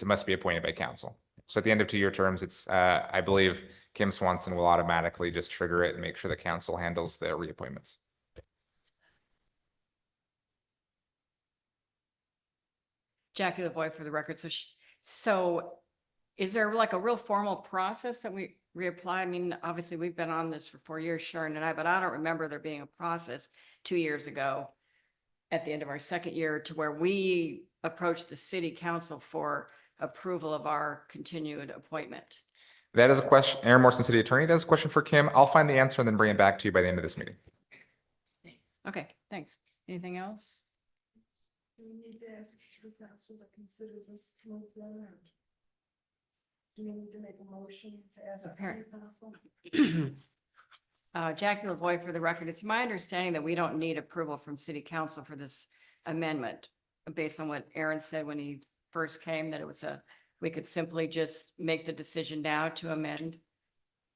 must be appointed by council. So at the end of 2-year terms, it's I believe Kim Swanson will automatically just trigger it and make sure the council handles the reappointments. Jackie Lavoy for the record. So is there like a real formal process that we reapply? I mean, obviously we've been on this for 4 years, Sharon and I, but I don't remember there being a process 2 years ago at the end of our second year to where we approached the city council for approval of our continued appointment. That is a question, Aaron Morrison, city attorney, that is a question for Kim. I'll find the answer and then bring it back to you by the end of this meeting. Okay, thanks. Anything else? Do we need to ask city council to consider this move then? Do we need to make a motion to ask the city council? Jackie Lavoy for the record. It's my understanding that we don't need approval from city council for this amendment, based on what Aaron said when he first came, that it was we could simply just make the decision now to amend.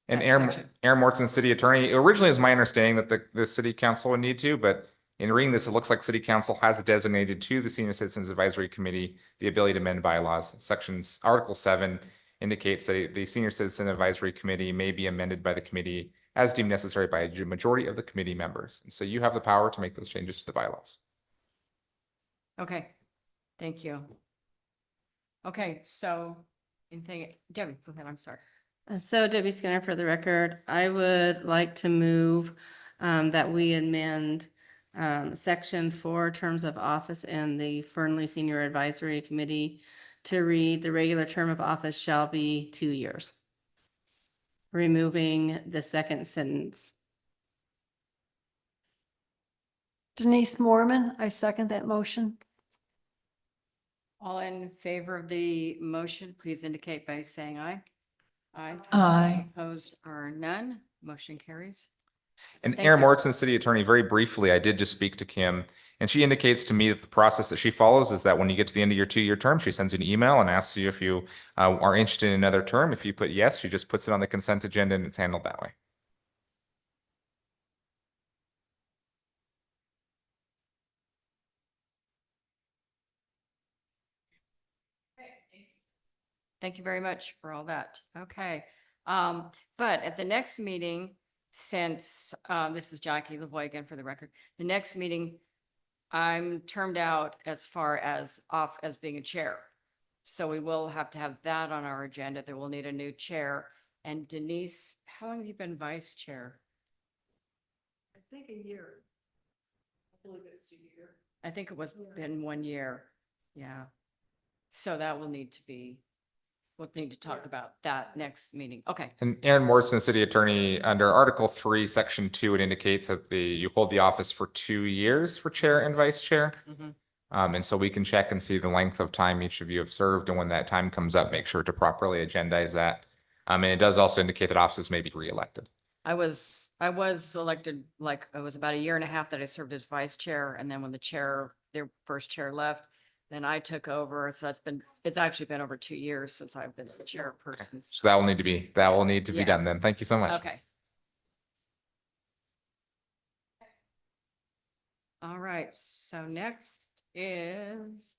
And that Aaron section. Morrison, city attorney, originally it was my understanding that the city council would need to, but in reading this, it looks like city council has designated to the Senior Citizens Advisory Committee the ability to amend bylaws. Article 7 indicates that the Senior Citizen Advisory Committee may be amended by the committee as deemed necessary by a majority of the committee members. And so you have the power to make those changes to the bylaws. Okay, thank you. Okay, so anything, Debbie, go ahead, I'm sorry. So Debbie Skinner for the record, I would like to move that we amend section 4, terms of office in the Fernley Senior Advisory Committee to read the regular term of office shall be 2 years. Removing the second sentence. Denise Mormon, I second that motion. All in favor of the motion, please indicate by saying aye. Aye. Aye. Opposed are none. Motion carries. And Thank Aaron you. Morrison, city attorney, very briefly, I did just speak to Kim, and she indicates to me that the process that she follows is that when you get to the end of your 2-year term, she sends you an email and asks you if you are interested in another term. If you put yes, she just puts it on the consent agenda and it's handled that way. Thank you very much for all that. Okay, But at the next meeting, since, this is Jackie Lavoy again for the record, the next meeting, I'm termed out as far as off as being a chair. So we will have to have that on our agenda. There will need a new chair. And Denise, how long have you been vice chair? I think a year. I believe it's a year. I think it was been 1 year. Yeah. So that will need to be, we'll need to talk about that next meeting. Okay. And Aaron Morrison, City Attorney, under Article 3, Section 2, it indicates that you hold the office for 2 years for chair and vice chair. Mhm. And so we can check and see the length of time each of you have served, and when that time comes up, make sure to properly agendize that. And it does also indicate that offices may be reelected. I was elected, like, it was about 1.5 years that I served as vice chair. And then when their first chair left, then I took over. So it's actually been over 2 years since I've been the chairperson. So that will need to be Yeah. done then. Thank you so much. Okay. All right, so next is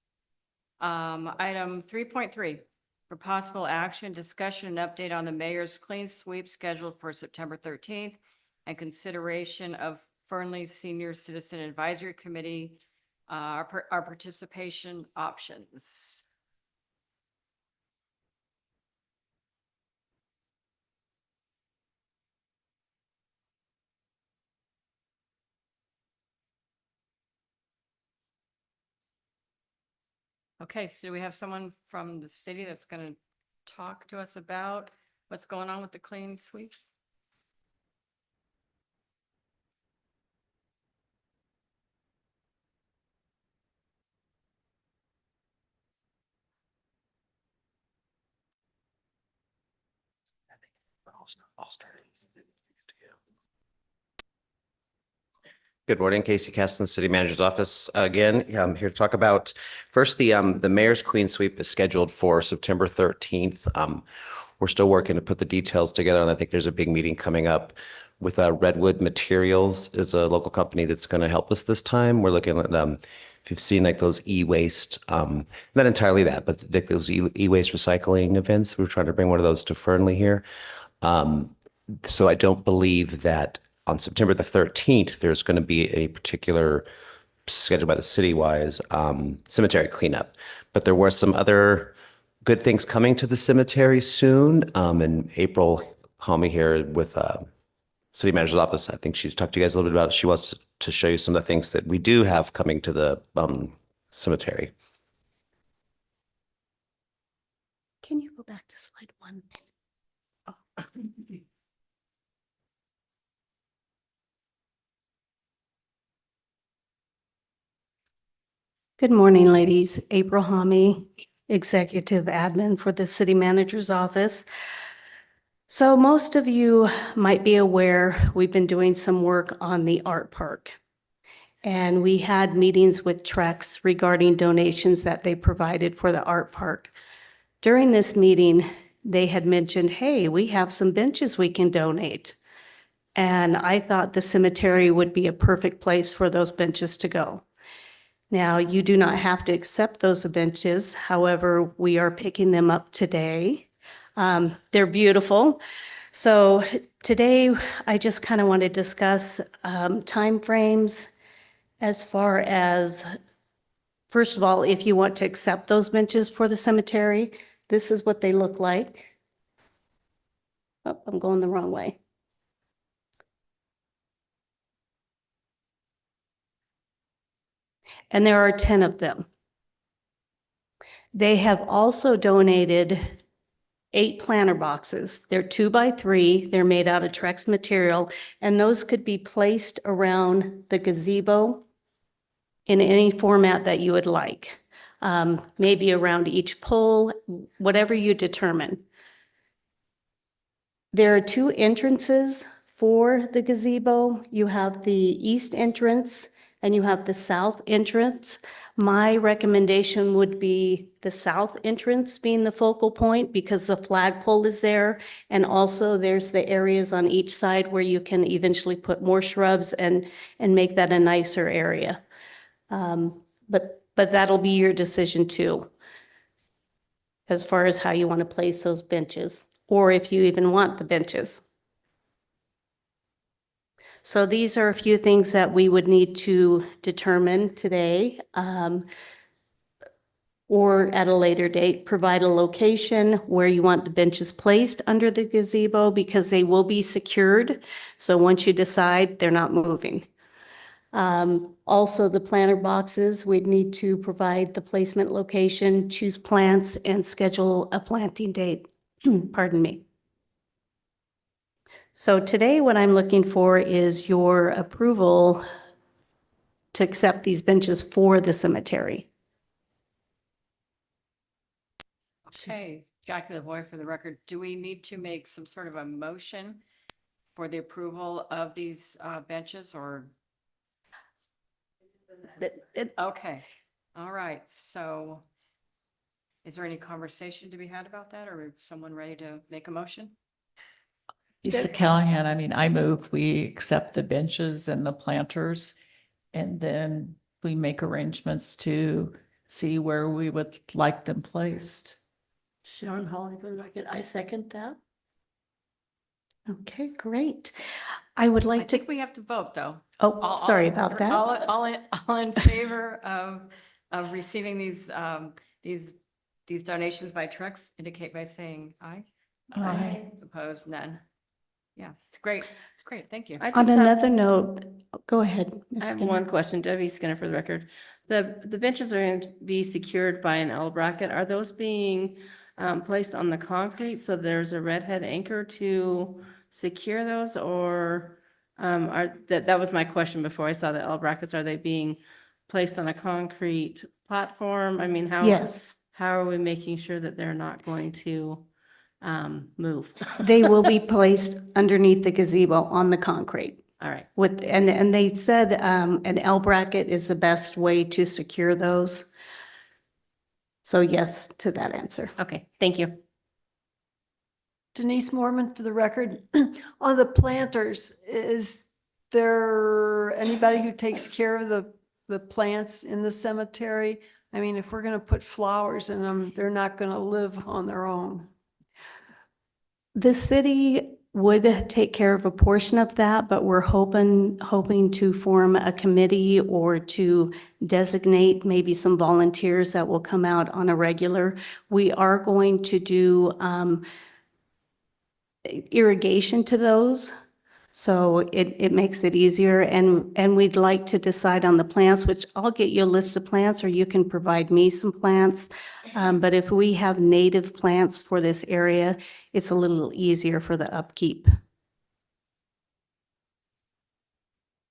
item 3.3, for possible action, discussion and update on the mayor's clean sweep scheduled for September 13th and consideration of Fernley Senior Citizen Advisory Committee, our participation options. Okay, so do we have someone from the city that's going to talk to us about what's going on with the clean sweep? Good morning, Casey Caston, City Manager's Office. Again, I'm here to talk about first the mayor's clean sweep is scheduled for September 13th. We're still working to put the details together, and I think there's a big meeting coming up with Redwood Materials is a local company that's going to help us this time. We're looking at if you've seen like those e-waste, not entirely that, but like those e-waste recycling events. We're trying to bring one of those to Fernley here. So I don't believe that on September the 13th, there's going to be a particular scheduled by the city-wise cemetery cleanup. But there were some other good things coming to the cemetery soon. And April called me here with City Manager's Office. I think she's talked to you guys a little bit about it. She wants to show you some of the things that we do have coming to the cemetery. Can you go back to slide 1? Good morning, ladies. April Hami, Executive Admin for the City Manager's Office. So most of you might be aware, we've been doing some work on the art park. And we had meetings with Trex regarding donations that they provided for the art park. During this meeting, they had mentioned, hey, we have some benches we can donate. And I thought the cemetery would be a perfect place for those benches to go. Now, you do not have to accept those benches. However, we are picking them up today. They're beautiful. So today, I just kind of want to discuss timeframes as far as, first of all, if you want to accept those benches for the cemetery, this is what they look like. Oh, I'm going the wrong way. And there are 10 of them. They have also donated 8 planter boxes. They're 2x3. They're made out of Trex material, and those could be placed around the gazebo in any format that you would like. Maybe around each pole, whatever you determine. There are 2 entrances for the gazebo. You have the east entrance and you have the south entrance. My recommendation would be the south entrance being the focal point because the flagpole is there. And also there's the areas on each side where you can eventually put more shrubs and make that a nicer area. But that'll be your decision too, as far as how you want to place those benches. or if you even want the benches. So these are a few things that we would need to determine today. Or at a later date, provide a location where you want the benches placed under the gazebo because they will be secured. So once you decide, they're not moving. Also, the planter boxes, we'd need to provide the placement location, choose plants, and schedule a planting date. Pardon me. So today, what I'm looking for is your approval to accept these benches for the cemetery. Okay, Jackie LaVoy for the record, do we need to make some sort of a motion for the approval of these benches or? Okay, all right, so is there any conversation to be had about that, or is someone ready to make a motion? Lisa Callahan, I mean, I move we accept the benches and the planters, and then we make arrangements to see where we would like them placed. Sharon Holly for the record, I second that. Okay, great. I would I like to, think we have to vote, though. oh, sorry about that. All in favor of receiving these donations by trucks, indicate by saying aye. Aye. Opposed, none. Yeah, it's great. It's great. Thank you. I On just have, another note, go ahead, Ms. I have Skinner. one question, Debbie Skinner for the record. The benches are going to be secured by an L bracket. Are those being placed on the concrete so there's a red head anchor to secure those, or that was my question before I saw the L brackets. Are they being placed on a concrete platform? I mean, Yes, how are we making sure that they're not going to move? they will be placed underneath the gazebo on the concrete. All right. And they said an L bracket is the best way to secure those. So yes to that answer. Okay, thank you. Denise Mormon for the record. On the planters, is there anybody who takes care of the plants in the cemetery? I mean, if we're going to put flowers in them, they're not going to live on their own. The city would take care of a portion of that, but we're hoping to form a committee or to designate maybe some volunteers that will come out on a regular. We are going to do irrigation to those. So it makes it easier, and we'd like to decide on the plants, which I'll get you a list of plants, or you can provide me some plants. But if we have native plants for this area, it's a little easier for the upkeep.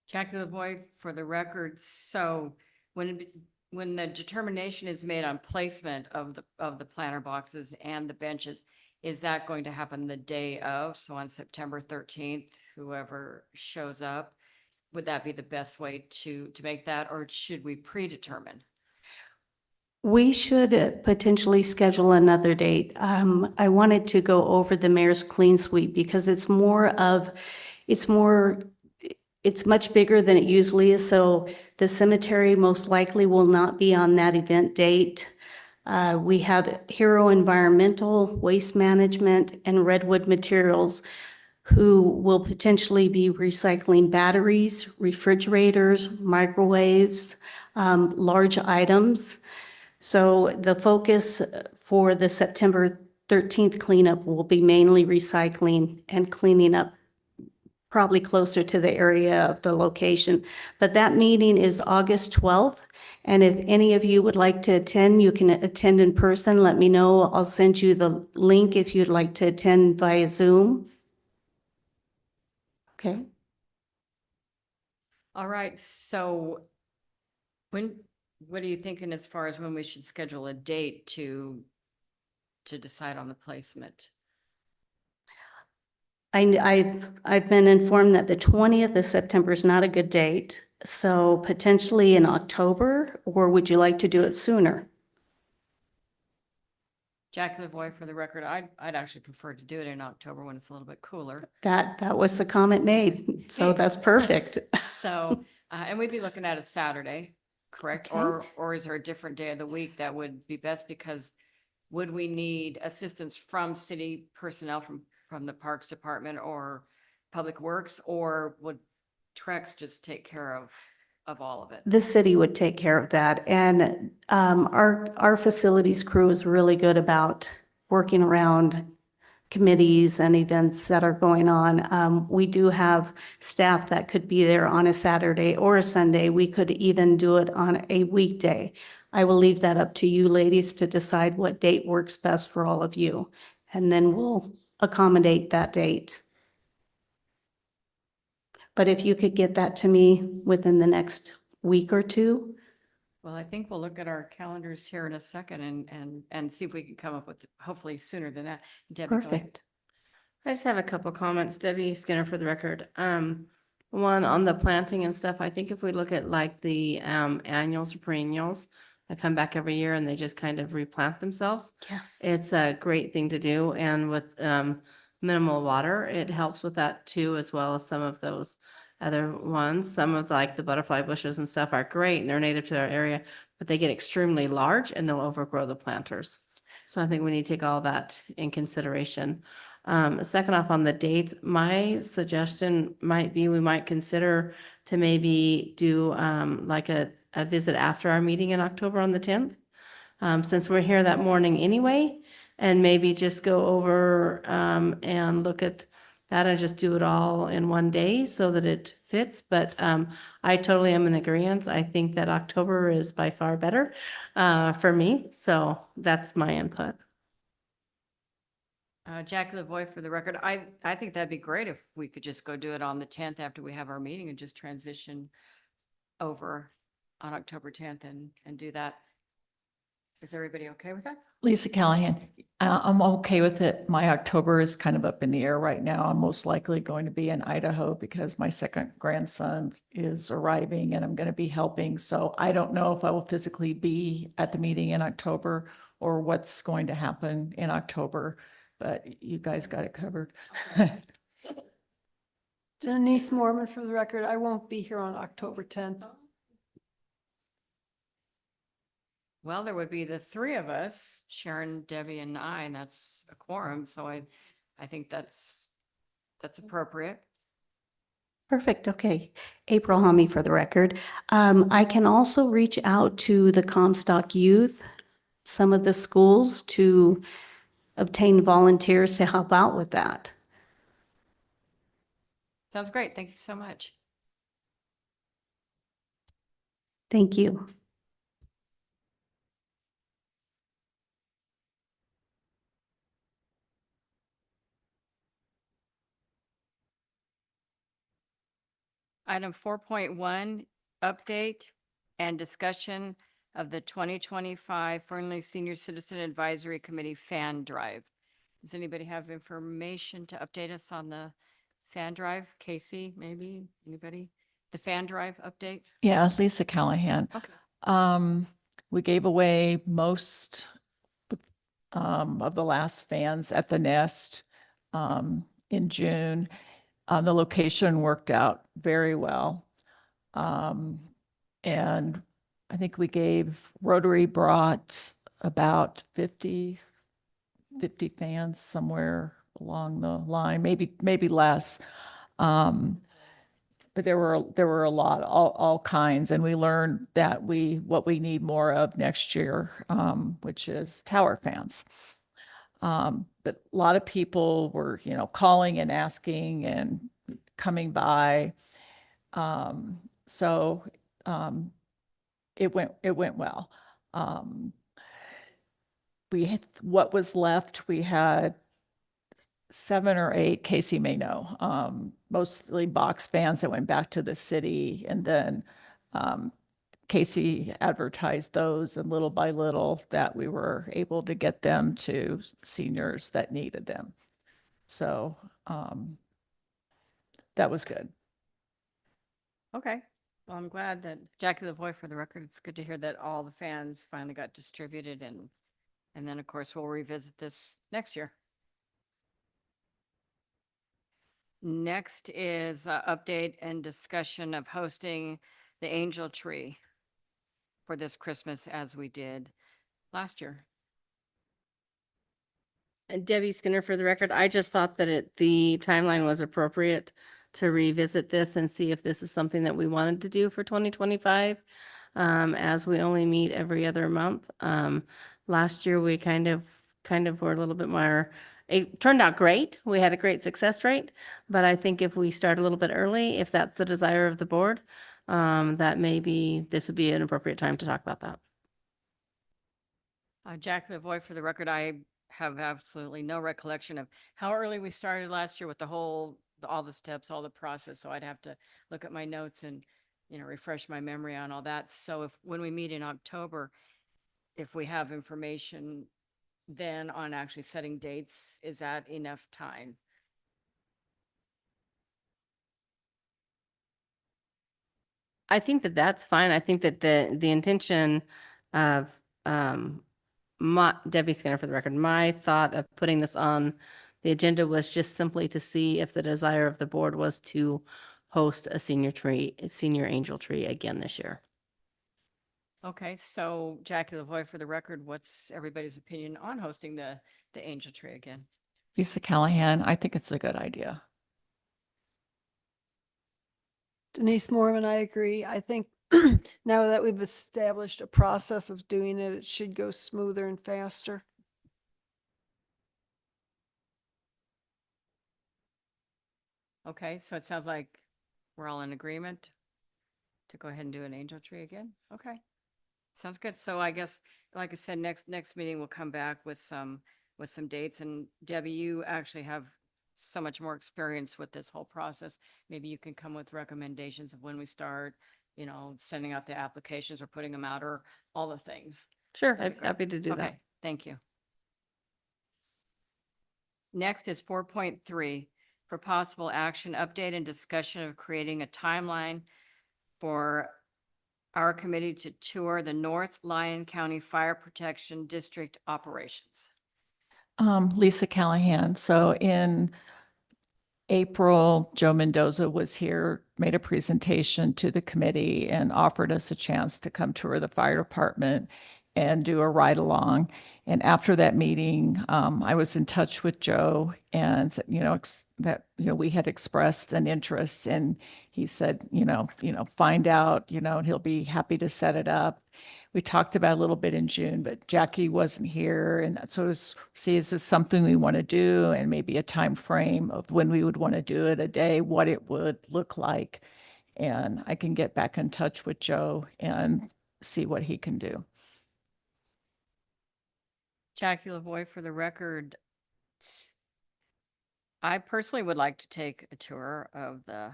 Jackie LaVoy for the record, so when the determination is made on placement of the planter boxes and the benches, is that going to happen the day of? So on September 13th, whoever shows up, would that be the best way to make that, or should we predetermine? We should potentially schedule another date. I wanted to go over the mayor's clean sweep because it's much bigger than it usually is. So the cemetery most likely will not be on that event date. We have Hero Environmental, Waste Management, and Redwood Materials who will potentially be recycling batteries, refrigerators, microwaves, large items. So the focus for the September 13th cleanup will be mainly recycling and cleaning up probably closer to the area of the location. But that meeting is August 12th. And if any of you would like to attend, you can attend in person. Let me know. I'll send you the link if you'd like to attend via Zoom. Okay. All right, so what are you thinking as far as when we should schedule a date to decide on the placement? I've been informed that the 20th of September is not a good date. So potentially in October, or would you like to do it sooner? Jackie LaVoy for the record, I'd actually prefer to do it in October when it's a little bit cooler. That was the comment made. So that's perfect. So, and we'd be looking at a Saturday, correct? Okay. Or is there a different day of the week that would be best? Because would we need assistance from city personnel from the Parks Department or Public Works, or would Trex just take care of all of it? The city would take care of that. And our facilities crew is really good about working around committees and events that are going on. We do have staff that could be there on a Saturday or a Sunday. We could even do it on a weekday. I will leave that up to you ladies to decide what date works best for all of you. And then we'll accommodate that date. But if you could get that to me within the next week or two. Well, I think we'll look at our calendars here in a second and see if we can come up with, hopefully sooner than that. Debbie, go ahead. Perfect. I just have a couple comments. Debbie Skinner for the record. One on the planting and stuff. I think if we look at like the annuals or perennials that come back every year and they just kind of replant themselves, Yes. it's a great thing to do. And with minimal water, it helps with that too, as well as some of those other ones. Some of like the butterfly bushes and stuff are great and they're native to our area, but they get extremely large and they'll overgrow the planters. So I think we need to take all that in consideration. Second off, on the dates, my suggestion might be we might consider to maybe do like a visit after our meeting in October on the 10th. Since we're here that morning anyway, and maybe just go over and look at that and just do it all in one day so that it fits. But I totally am in agreement. I think that October is by far better for me. So that's my input. Jackie Lavoy for the record. I think that'd be great if we could just go do it on the 10th after we have our meeting and just transition over on October 10th and do that. Is everybody okay with that? Lisa Callahan, I'm okay with it. My October is kind of up in the air right now. I'm most likely going to be in Idaho because my second grandson is arriving and I'm going to be helping. So I don't know if I will physically be at the meeting in October or what's going to happen in October, but you guys got it covered. Denise Mormon for the record, I won't be here on October 10th. Well, there would be the three of us, Sharon, Debbie, and I, and that's a quorum. So I think that's appropriate. Perfect. Okay. April Hummy for the record. I can also reach out to the Comstock youth, some of the schools, to obtain volunteers to help out with that. Sounds great. Thank you so much. Thank you. Item 4.1, update and discussion of the 2025 Fernley Senior Citizen Advisory Committee fan drive. Does anybody have information to update us on the fan drive? Casey, maybe? Anybody? The fan drive update? Yeah, Lisa Callahan. Okay. We gave away most of the last fans at the Nest in June. The location worked out very well. And I think we gave, Rotary brought about 50 fans somewhere along the line, maybe less. But there were a lot, all kinds, and we learned that what we need more of next year, which is tower fans. But a lot of people were, calling and asking and coming by. So it went well. What was left, we had 7 or 8, Casey may know, mostly box fans that went back to the city. And then Casey advertised those, and little by little that we were able to get them to seniors that needed them. So that was good. Okay. Well, I'm glad that Jackie Lavoy for the record. It's good to hear that all the fans finally got distributed, and then of course we'll revisit this next year. Next is update and discussion of hosting the Angel Tree for this Christmas as we did last year. Debbie Skinner for the record. I just thought that the timeline was appropriate to revisit this and see if this is something that we wanted to do for 2025. As we only meet every other month. Last year we kind of were a little bit more, it turned out great. We had a great success rate, but I think if we start a little bit early, if that's the desire of the board, that maybe this would be an appropriate time to talk about that. Jackie Lavoy, for the record, I have absolutely no recollection of how early we started last year with all the steps, all the process. So I'd have to look at my notes and, refresh my memory on all that. So when we meet in October, if we have information then on actually setting dates, is that enough time? I think that that's fine. I think that the intention of, Debbie Skinner for the record, my thought of putting this on the agenda was just simply to see if the desire of the board was to host a senior angel tree again this year. Okay, so Jackie Lavoy, for the record, what's everybody's opinion on hosting the angel tree again? Lisa Callahan, I think it's a good idea. Denise Mormon, I agree. I think now that we've established a process of doing it, it should go smoother and faster. Okay, so it sounds like we're all in agreement to go ahead and do an angel tree again? Okay, sounds good. So I guess, like I said, next meeting we'll come back with some dates. And Debbie, you actually have so much more experience with this whole process. Maybe you can come with recommendations of when we start, sending out the applications or putting them out or all the things. Sure, That'd I'm be great. happy to do that. Okay, thank you. Next is 4.3, for possible action, update and discussion of creating a timeline for our committee to tour the North Lyon County Fire Protection District operations. Lisa Callahan. So in April, Joe Mendoza was here, made a presentation to the committee and offered us a chance to come tour the fire department and do a ride along. And after that meeting, I was in touch with Joe and said, we had expressed an interest, and he said, find out, and he'll be happy to set it up. We talked about it a little bit in June, but Jackie wasn't here, and so it was, is this something we want to do, and maybe a time frame of when we would want to do it, a day, what it would look like. And I can get back in touch with Joe and see what he can do. Jackie Lavoy, for the record, I personally would like to take a tour of the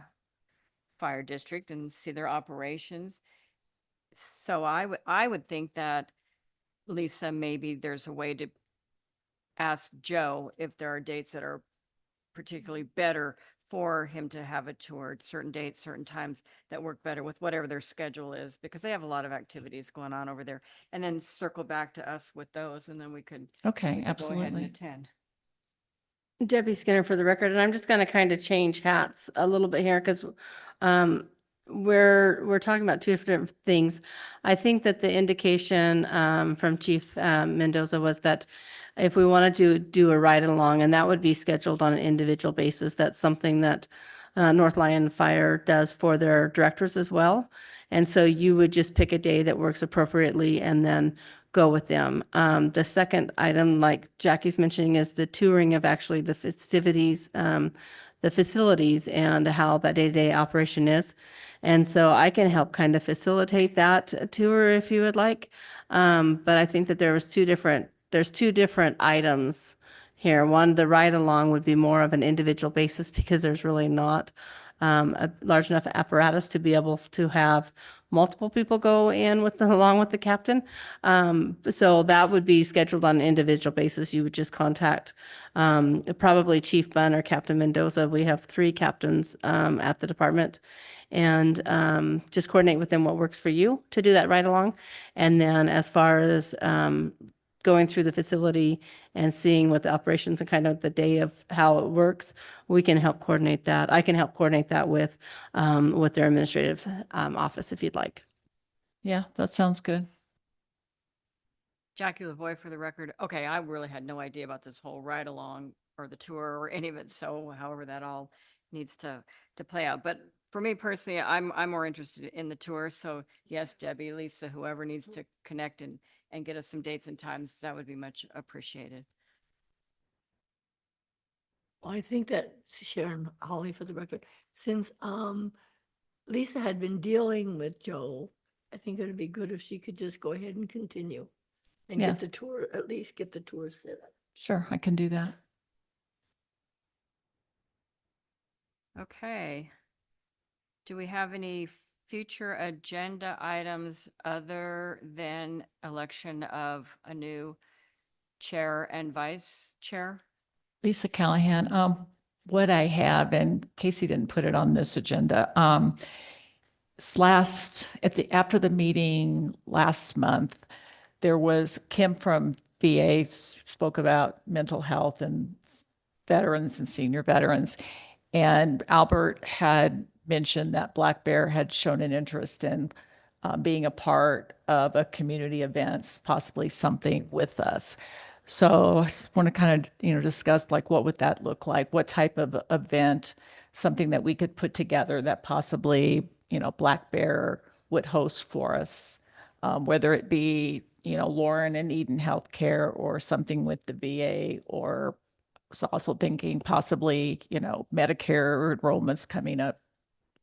fire district and see their operations. So I would think that, Lisa, maybe there's a way to ask Joe if there are dates that are particularly better for him to have a tour, certain dates, certain times that work better with whatever their schedule is, because they have a lot of activities going on over there. And then circle back to us with those, and then we could Okay, go ahead and absolutely. attend. Debbie Skinner for the record, and I'm just going to kind of change hats a little bit here because we're talking about two different things. I think that the indication from Chief Mendoza was that if we wanted to do a ride along, and that would be scheduled on an individual basis, that's something that North Lyon Fire does for their directors as well. And so you would just pick a day that works appropriately and then go with them. The second item, like Jackie's mentioning, is the touring of actually the festivities, the facilities, and how that day-to-day operation is. And so I can help kind of facilitate that tour if you would like. But I think that there's two different items here. One, the ride along would be more of an individual basis because there's really not a large enough apparatus to be able to have multiple people go in along with the captain. So that would be scheduled on an individual basis. You would just contact probably Chief Bunn or Captain Mendoza. We have 3 captains at the department, and just coordinate with them what works for you to do that ride along. And then as far as going through the facility and seeing what the operations and kind of the day of how it works, we can help coordinate that. I can help coordinate that with their administrative office if you'd like. Yeah, that sounds good. Jackie Lavoy for the record. Okay, I really had no idea about this whole ride along or the tour or any of it. So however that all needs to play out. But for me personally, I'm more interested in the tour. So yes, Debbie, Lisa, whoever needs to connect and get us some dates and times, that would be much appreciated. I think that Sharon Holly for the record, since Lisa had been dealing with Joe, I think it would be good if she could just go ahead and continue and get Yes. the tour, at least get the tour set up. Sure, I can do that. Okay. Do we have any future agenda items other than election of a new chair and vice chair? Lisa Callahan, what I have, and Casey didn't put it on this agenda, after the meeting last month, there was Kim from VA spoke about mental health and veterans and senior veterans. And Albert had mentioned that Black Bear had shown an interest in being a part of a community events, possibly something with us. So I just want to kind of, discuss like what would that look like? What type of event, something that we could put together that possibly, Black Bear would host for us, whether it be, Lauren and Eden Healthcare or something with the VA, or was also thinking possibly, Medicare enrollments coming up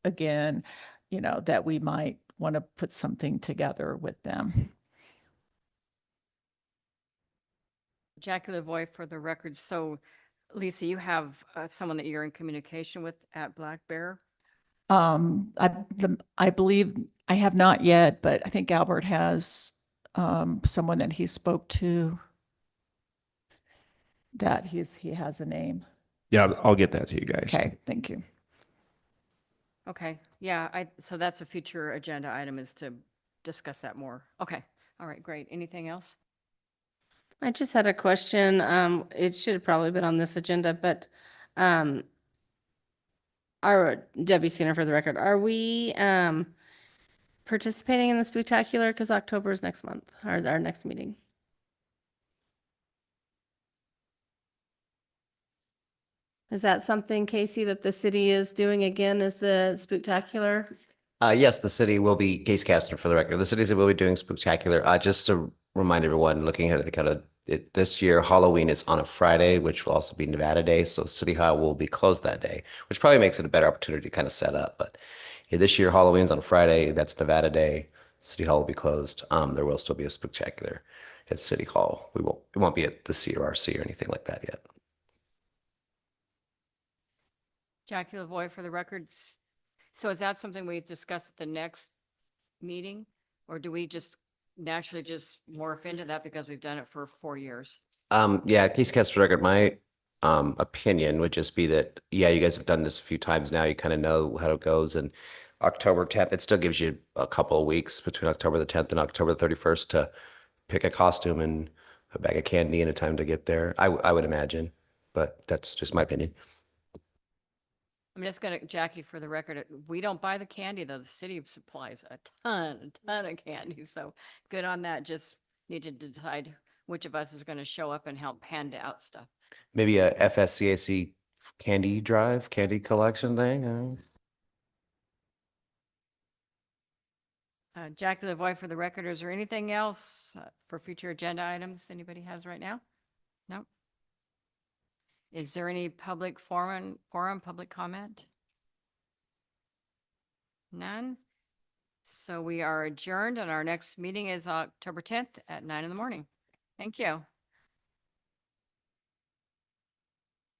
again, that we might want to put something together with them. Jackie Lavoy for the record. So Lisa, you have someone that you're in communication with at Black Bear? I believe I have not yet, but I think Albert has someone that he spoke to that he has a name. Yeah, I'll get that to you guys. Okay, thank you. Okay, yeah, so that's a future agenda item, is to discuss that more. Okay, all right, great. Anything else? I just had a question. It should have probably been on this agenda, but our Debbie Skinner for the record, are we participating in the Spooktacular? Because October is next month, or our next meeting. Is that something, Casey, that the city is doing again, is the Spooktacular? Yes, the city will be, Case Castor for the record, the city will be doing Spooktacular. Just to remind everyone, looking ahead at the kind of, this year, Halloween is on a Friday, which will also be Nevada Day. So City Hall will be closed that day, which probably makes it a better opportunity to kind of set up. But yeah, this year, Halloween's on a Friday. That's Nevada Day. City Hall will be closed. There will still be a Spooktacular at City Hall. It won't be at the CRC or anything like that yet. Jackie Lavoy for the records. So is that something we discuss at the next meeting? Or do we just naturally just morph into that because we've done it for 4 years? Yeah, Case Castor record, my opinion would just be that, yeah, you guys have done this a few times now. You kind of know how it goes. And October 10th, it still gives you a couple of weeks between October the 10th and October the 31st to pick a costume and a bag of candy and a time to get there. I would imagine, but that's just my opinion. I'm just gonna, Jackie, for the record, we don't buy the candy, though. The city supplies a ton of candy. So good on that. Just need to decide which of us is gonna show up and help hand out stuff. Maybe a FSCAC candy drive, candy collection thing. Jackie Lavoy for the record, is there anything else for future agenda items anybody has right now? No? Is there any public forum, public comment? None? So we are adjourned, and our next meeting is October 10th at 9 in the morning. Thank you.